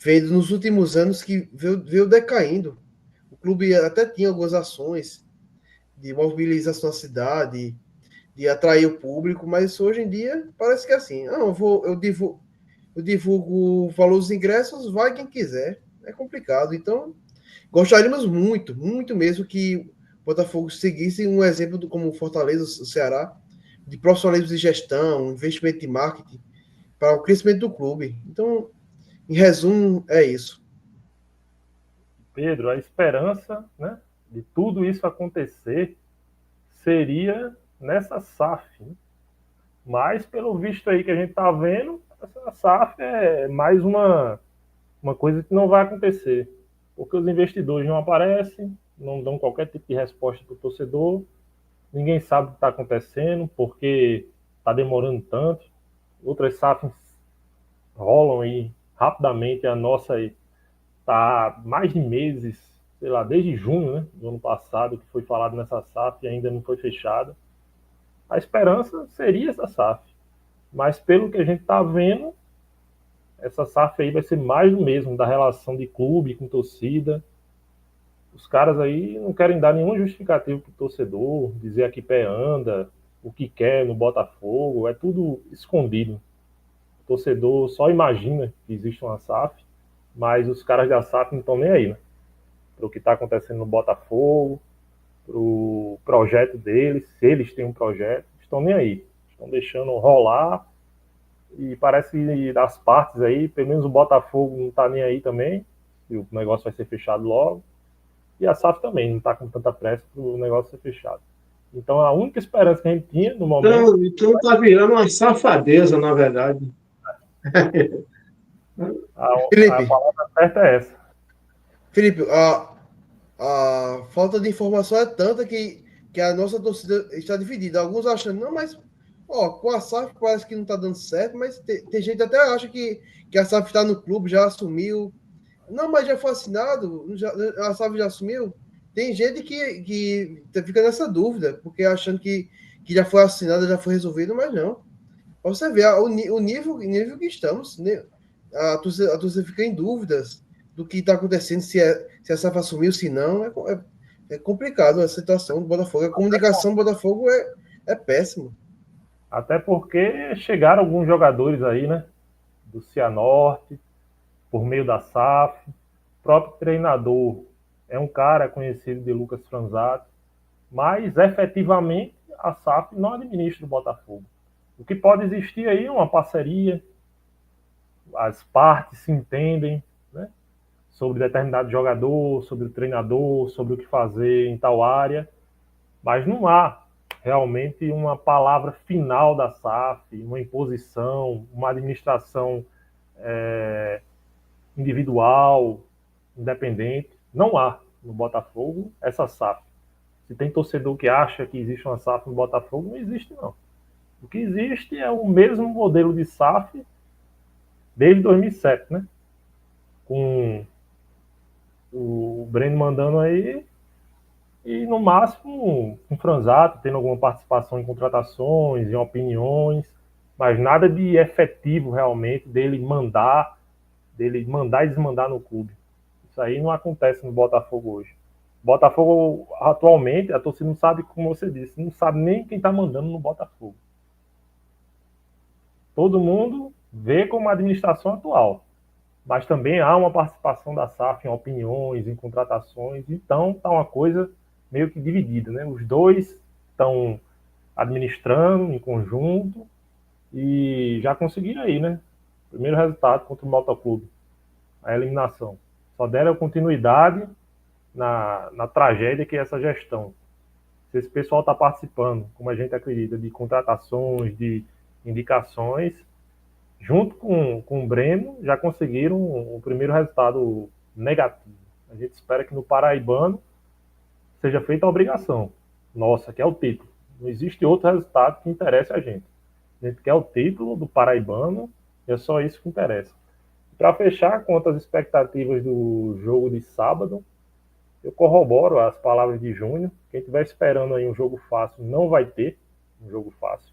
vendo nos últimos anos que veio decaindo. O clube até tinha algumas ações de mobilização da cidade, de atrair o público, mas hoje em dia parece que é assim, eu divulgo o valor dos ingressos, vai quem quiser. É complicado. Então, gostaríamos muito, muito mesmo que o Botafogo seguisse um exemplo como Fortaleza, o Ceará, de profissionalismo de gestão, investimento de marketing para o crescimento do clube. Então, em resumo, é isso. Pedro, a esperança, né, de tudo isso acontecer seria nessa SAF. Né? Mas, pelo visto aí que a gente está vendo, essa SAF é mais uma coisa que não vai acontecer. Porque os investidores não aparecem, não dão qualquer tipo de resposta para o torcedor, ninguém sabe o que está acontecendo, porque está demorando tanto. Outras SAFs rolam aí rapidamente, a nossa aí está mais de meses, sei lá, desde junho, né, do ano passado, que foi falado nessa SAF e ainda não foi fechada. A esperança seria essa SAF. Mas pelo que a gente está vendo, essa SAF aí vai ser mais do mesmo, da relação de clube com torcida. Os caras aí não querem dar nenhum justificativo para o torcedor, dizer a que pé anda, o que quer no Botafogo, é tudo escondido. O torcedor só imagina que existe uma SAF, mas os caras da SAF não estão nem aí, né? Para o que está acontecendo no Botafogo, para o projeto deles, se eles têm um projeto, estão nem aí. Estão deixando rolar e parece que das partes aí, pelo menos o Botafogo não está nem aí também, e o negócio vai ser fechado logo. E a SAF também não está com tanta pressa para o negócio ser fechado. Então a única esperança que a gente tinha no momento. Então tá virando uma safadeza, na verdade. A palavra certa é essa. Felipe, a falta de informação é tanta que a nossa torcida está dividida. Alguns achando, não, mas com a SAF parece que não está dando certo, mas tem gente até acha que a SAF está no clube, já assumiu. Não, mas já foi assinado, a SAF já assumiu. Tem gente que fica nessa dúvida, porque achando que já foi assinado, já foi resolvido, mas não. Pra você ver o nível que estamos, né? A torcida fica em dúvidas do que está acontecendo, se a SAF assumiu, se não. É complicado a situação do Botafogo. A comunicação do Botafogo é péssima. Até porque chegaram alguns jogadores aí, né? Do Cianorte, por meio da SAF. O próprio treinador é um cara conhecido de Lucas Franzato, mas efetivamente a SAF não administra o Botafogo. O que pode existir aí é uma parceria, as partes se entendem, né? sobre determinado jogador, sobre o treinador, sobre o que fazer em tal área, mas não há realmente uma palavra final da SAF, uma imposição, uma administração individual, independente. Não há no Botafogo essa SAF. Se tem torcedor que acha que existe uma SAF no Botafogo, não existe, não. O que existe é o mesmo modelo de SAF desde 2007, né? Com o Breno mandando aí e, no máximo, um Franzato tendo alguma participação em contratações, em opiniões, mas nada de efetivo realmente dele mandar e desmandar no clube. Isso aí não acontece no Botafogo hoje. Botafogo, atualmente, a torcida não sabe, como você disse, não sabe nem quem está mandando no Botafogo. Todo mundo vê como a administração atual, mas também há uma participação da SAF em opiniões, em contratações, então está uma coisa meio que dividida, né? Os dois estão administrando em conjunto e já conseguiram aí, né? Primeiro resultado contra o Motoclube, a eliminação. Só deram continuidade na tragédia que é essa gestão. Se esse pessoal está participando, como a gente acredita, de contratações, de indicações, junto com o Breno, já conseguiram o primeiro resultado negativo. A gente espera que no Paraibano seja feita a obrigação nossa, que é o título. Não existe outro resultado que interesse a gente. A gente quer o título do Paraibano e é só isso que interessa. Para fechar, quanto às expectativas do jogo de sábado, eu corroboro as palavras de Júnior. Quem estiver esperando aí um jogo fácil, não vai ter um jogo fácil.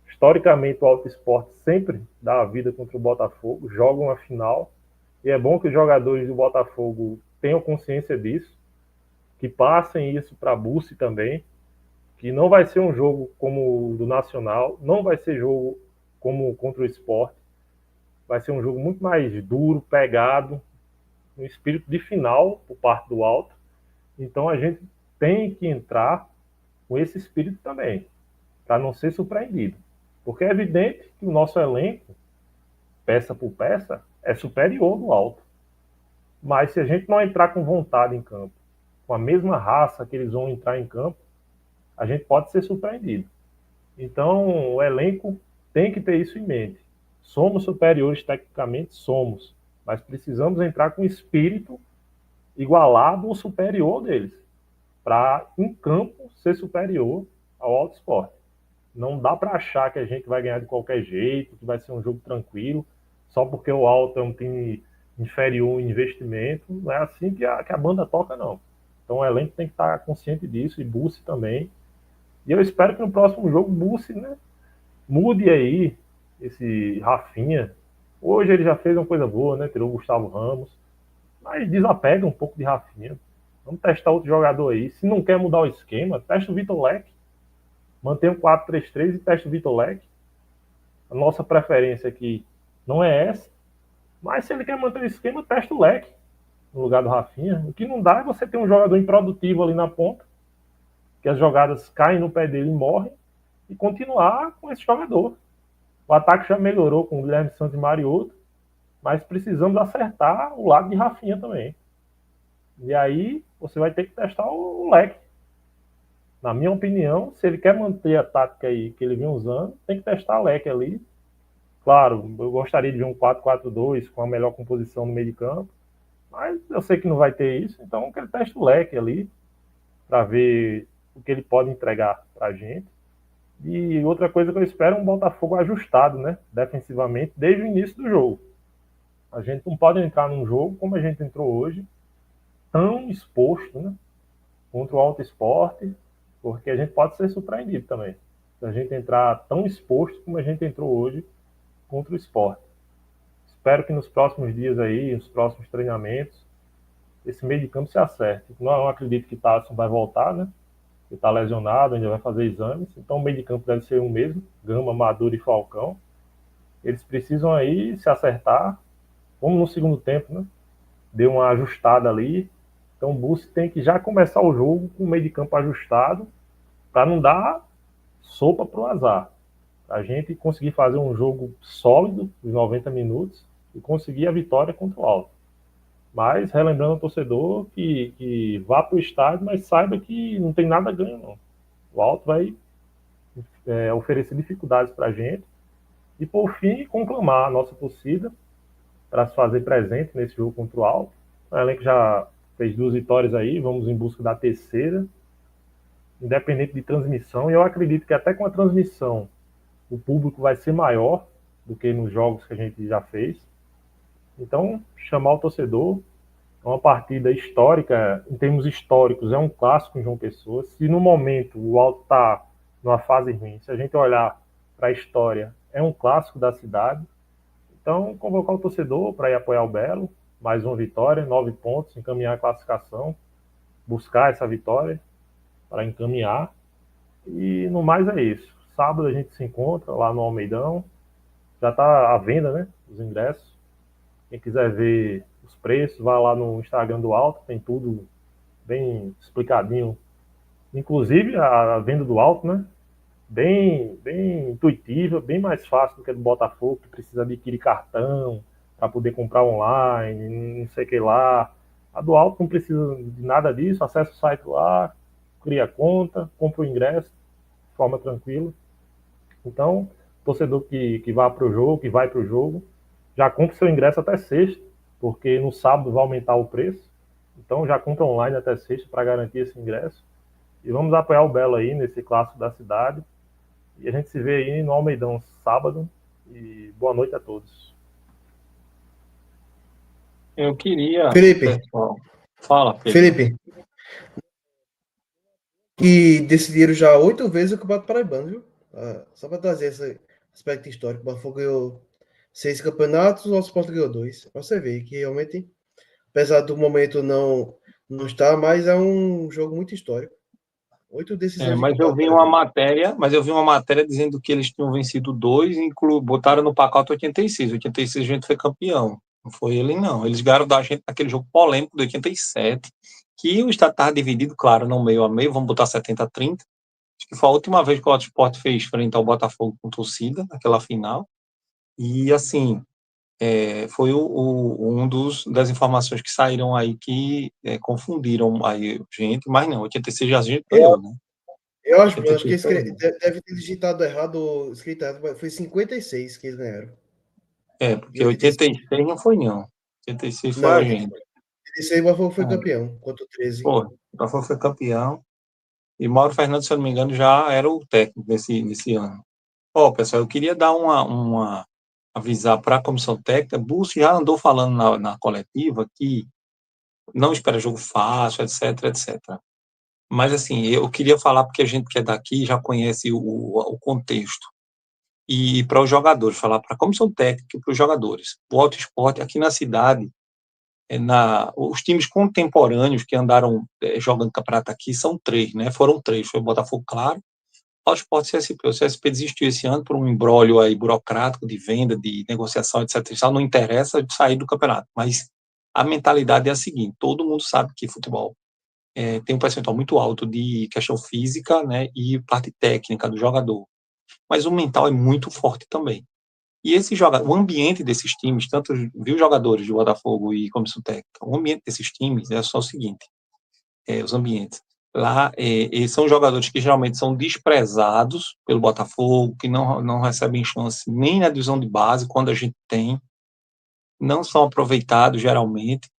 Historicamente, o Alto Esporte sempre dá a vida contra o Botafogo, jogam a final, e é bom que os jogadores do Botafogo tenham consciência disso, que passem isso para a Bussi também, que não vai ser um jogo como o do Nacional, não vai ser jogo como contra o Sport, vai ser um jogo muito mais duro, pegado, um espírito de final por parte do Alto. Então a gente tem que entrar com esse espírito também, para não ser surpreendido. Porque é evidente que o nosso elenco, peça por peça, é superior do Alto. Mas se a gente não entrar com vontade em campo, com a mesma raça que eles vão entrar em campo, a gente pode ser surpreendido. Então o elenco tem que ter isso em mente. Somos superiores tecnicamente? Somos. Mas precisamos entrar com espírito igualado ou superior deles, para em campo ser superior ao Alto Esporte. Não dá para achar que a gente vai ganhar de qualquer jeito, que vai ser um jogo tranquilo, só porque o Alto é um time inferior em investimento. Não é assim que a banda toca, não. Então o elenco tem que estar consciente disso, e Bussi também. E eu espero que no próximo jogo Bussi, né, mude aí esse Rafinha. Hoje ele já fez uma coisa boa, né? Tirou o Gustavo Ramos, mas desapega um pouco de Rafinha. Vamos testar outro jogador aí. Se não quer mudar o esquema, testa o Vitor Leque. Mantém o 4-3-3 e testa o Vitor Leque. A nossa preferência aqui não é essa, mas se ele quer manter o esquema, testa o Leque no lugar do Rafinha. O que não dá é você ter um jogador improdutivo ali na ponta, que as jogadas caem no pé dele e morrem, e continuar com esse jogador. O ataque já melhorou com o Guilherme Santos e Mariotto, mas precisamos acertar o lado de Rafinha também. E aí você vai ter que testar o Leque. Na minha opinião, se ele quer manter a tática aí que ele vem usando, tem que testar o Leque ali. Claro, eu gostaria de ver um 4-4-2 com a melhor composição no meio de campo, mas eu sei que não vai ter isso, então que ele teste o Leque ali para ver o que ele pode entregar para a gente. E outra coisa que eu espero é um Botafogo ajustado, né, defensivamente, desde o início do jogo. A gente não pode entrar num jogo como a gente entrou hoje, tão exposto, né, contra o Alto Esporte, porque a gente pode ser surpreendido também. Se a gente entrar tão exposto como a gente entrou hoje contra o Sport. Espero que nos próximos dias aí, nos próximos treinamentos, esse meio de campo se acerte. Não acredito que Thaleson vai voltar, né? Ele está lesionado, ainda vai fazer exames. Então o meio de campo deve ser o mesmo, Gama, Maduro e Falcão. Eles precisam aí se acertar, como no segundo tempo, né? Deu uma ajustada ali. Então o Bussi tem que já começar o jogo com o meio de campo ajustado, para não dar sopa para o azar. A gente conseguir fazer um jogo sólido, os 90 minutos, e conseguir a vitória contra o Alto. Mas relembrando ao torcedor que vá para o estádio, mas saiba que não tem nada a ganho, não. O Alto vai oferecer dificuldades para a gente. E, por fim, conclamar a nossa torcida para se fazer presente nesse jogo contra o Alto. O elenco já fez 2 vitórias aí, vamos em busca da terceira, independente de transmissão. E eu acredito que até com a transmissão o público vai ser maior do que nos jogos que a gente já fez. Então, chamar o torcedor. É uma partida histórica, em termos históricos, é um clássico em João Pessoa. Se no momento o Alto está numa fase ruim, se a gente olhar para a história, é um clássico da cidade. Então, convocar o torcedor para ir apoiar o Belo, mais uma vitória, 9 pontos, encaminhar a classificação, buscar essa vitória para encaminhar. E no mais é isso. Sábado a gente se encontra lá no Almeidão. Já está à venda, né? Os ingressos. Quem quiser ver os preços, vai lá no Instagram do Alto, tem tudo bem explicadinho. Inclusive a venda do Alto, né? Bem intuitiva, bem mais fácil do que a do Botafogo, que precisa adquirir cartão para poder comprar online, não sei o que lá. A do Alto não precisa de nada disso, acessa o site lá, cria conta, compra o ingresso de forma tranquila. Então, torcedor que vai para o jogo, que vai para o jogo, já compra seu ingresso até sexta, porque no sábado vai aumentar o preço. Então já compra online até sexta para garantir esse ingresso. E vamos apoiar o Belo aí nesse clássico da cidade. E a gente se vê aí no Almeidão sábado. E boa noite a todos. Eu queria, Felipe, pessoal, fala, Pedro. Felipe, que decidiram já 8 vezes o Campeonato Paraibano, viu? Só para trazer esse aspecto histórico. O Botafogo ganhou 6 campeonatos, o Sport ganhou 2. Pra você ver que realmente, apesar do momento não estar, mas é um jogo muito histórico. 8 decisões de Mas eu Campeonato vi uma Paraibano. matéria dizendo que eles tinham vencido 2, botaram no pacote 86. 86 a gente foi campeão. Não foi ele, não. Eles ganharam da gente naquele jogo polêmico de 87, que o estado estava dividido, claro, não meio a meio, vamos botar 70-30. Acho que foi a última vez que o Auto Sport fez frente ao Botafogo com torcida, naquela final. E, assim, foi das informações que saíram aí que confundiram aí gente, mas não, 86 a gente ganhou, né? Eu acho que 86 deve ter digitado errado, escrito errado, mas foi 56 que eles ganharam. De porque 86. 86 não foi, não. 86 foi Não, a gente. 86 o Botafogo foi É, campeão, contra o 13. Pô, o Botafogo foi campeão. E Mauro Fernandes, se eu não me engano, já era o técnico nesse ano. Ó, pessoal, eu queria dar avisar para a comissão técnica. Búcio já andou falando na coletiva que não espera jogo fácil, etc, etc. Mas, assim, eu queria falar porque a gente que é daqui já conhece o contexto. E para os jogadores, falar para a comissão técnica e para os jogadores. O Auto Esporte, aqui na cidade, os times contemporâneos que andaram jogando campeonato aqui são 3, né? Foram 3, foi o Botafogo, claro, o Sport e o CSP. O CSP desistiu esse ano por um imbróglio aí burocrático de venda, de negociação, etc. Não interessa de sair do campeonato, mas a mentalidade é a seguinte: todo mundo sabe que futebol tem um percentual muito alto de questão física, né, e parte técnica do jogador, mas o mental é muito forte também. E o ambiente desses times, tanto viu jogadores de Botafogo e comissão técnica, o ambiente desses times é só o seguinte: os ambientes. Lá, eles são jogadores que geralmente são desprezados pelo Botafogo, que não recebem chance nem na divisão de base, quando a gente tem, não são aproveitados geralmente.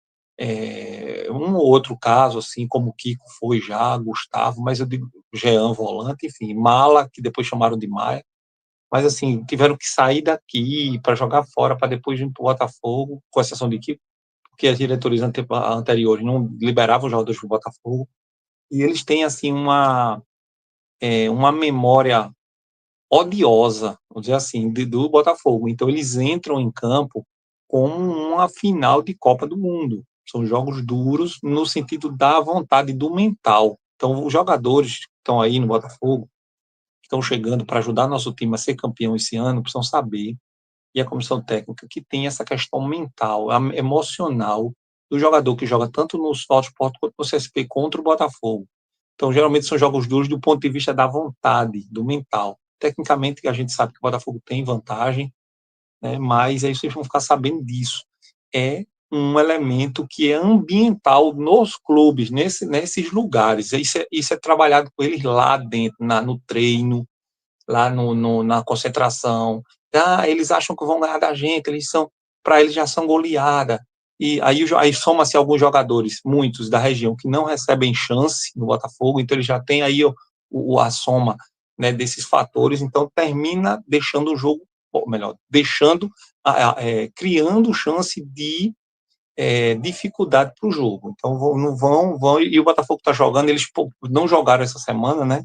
Um ou outro caso, assim, como o Kiko foi já, Gustavo, mas eu digo Jean, volante, enfim, Mala, que depois chamaram de Maia, mas assim, tiveram que sair daqui para jogar fora, para depois ir para o Botafogo, com exceção de Kiko, porque as diretorias anteriores não liberavam os jogadores do Botafogo. E eles têm, assim, uma memória odiosa, vamos dizer assim, do Botafogo. Então, eles entram em campo como uma final de Copa do Mundo. São jogos duros no sentido da vontade, do mental. Então, os jogadores que estão aí no Botafogo, que estão chegando para ajudar nosso time a ser campeão esse ano, precisam saber, e a comissão técnica, que tem essa questão mental, emocional, do jogador que joga tanto no Sport quanto no CSP contra o Botafogo. Então, geralmente são jogos duros do ponto de vista da vontade, do mental. Tecnicamente, a gente sabe que o Botafogo tem vantagem, né, mas aí vocês vão ficar sabendo disso. É um elemento que é ambiental nos clubes, nesses lugares. Isso é trabalhado com eles lá dentro, no treino, lá na concentração. Eles acham que vão ganhar da gente, para eles já são goleada. E aí soma-se alguns jogadores, muitos da região, que não recebem chance no Botafogo, então ele já tem aí a soma, né, desses fatores, então termina deixando o jogo, ou melhor, criando chance de dificuldade para o jogo. Então não vão, e o Botafogo está jogando, eles não jogaram essa semana, né?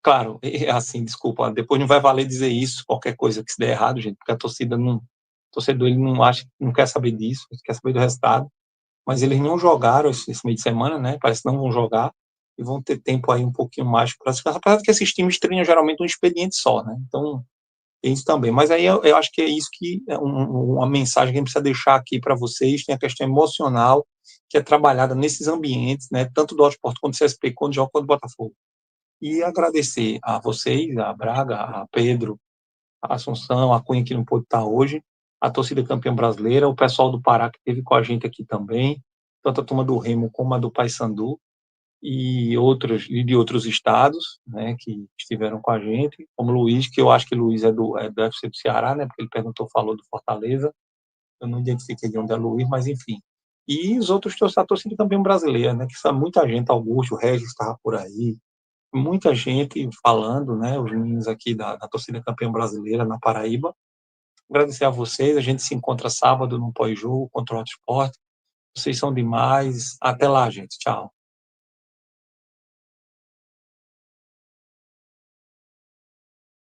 Claro, assim, desculpa, depois não vai valer dizer isso, qualquer coisa que se der errado, gente, porque o torcedor ele não acha, não quer saber disso, quer saber do resultado, mas eles não jogaram esse meio de semana, né? Parece que não vão jogar e vão ter tempo aí um pouquinho mais para descansar, apesar de que esses times treinam geralmente um expediente só, né? Então, tem isso também. Mas aí eu acho que é isso que é uma mensagem que a gente precisa deixar aqui para vocês, tem a questão emocional que é trabalhada nesses ambientes, né? Tanto do Autosport quanto do CSP, quando joga quanto do Botafogo. E agradecer a vocês, a Braga, a Pedro, a Assunção, a Cunha que não pôde estar hoje, a torcida campeã brasileira, o pessoal do Pará que esteve com a gente aqui também, tanto a turma do Remo como a do Paysandu, e de outros estados, né, que estiveram com a gente, como o Luiz, que eu acho que o Luiz é do FC do Ceará, né, porque ele falou do Fortaleza, eu não identifiquei de onde é o Luiz, mas enfim. E os outros, a torcida campeã brasileira, né, que sabe muita gente, Augusto, o Regis estava por aí, muita gente falando, né, os meninos aqui da torcida campeã brasileira na Paraíba. Agradecer a vocês, a gente se encontra sábado no pós-jogo contra o Autosport. Vocês são demais. Até lá, gente. Tchau.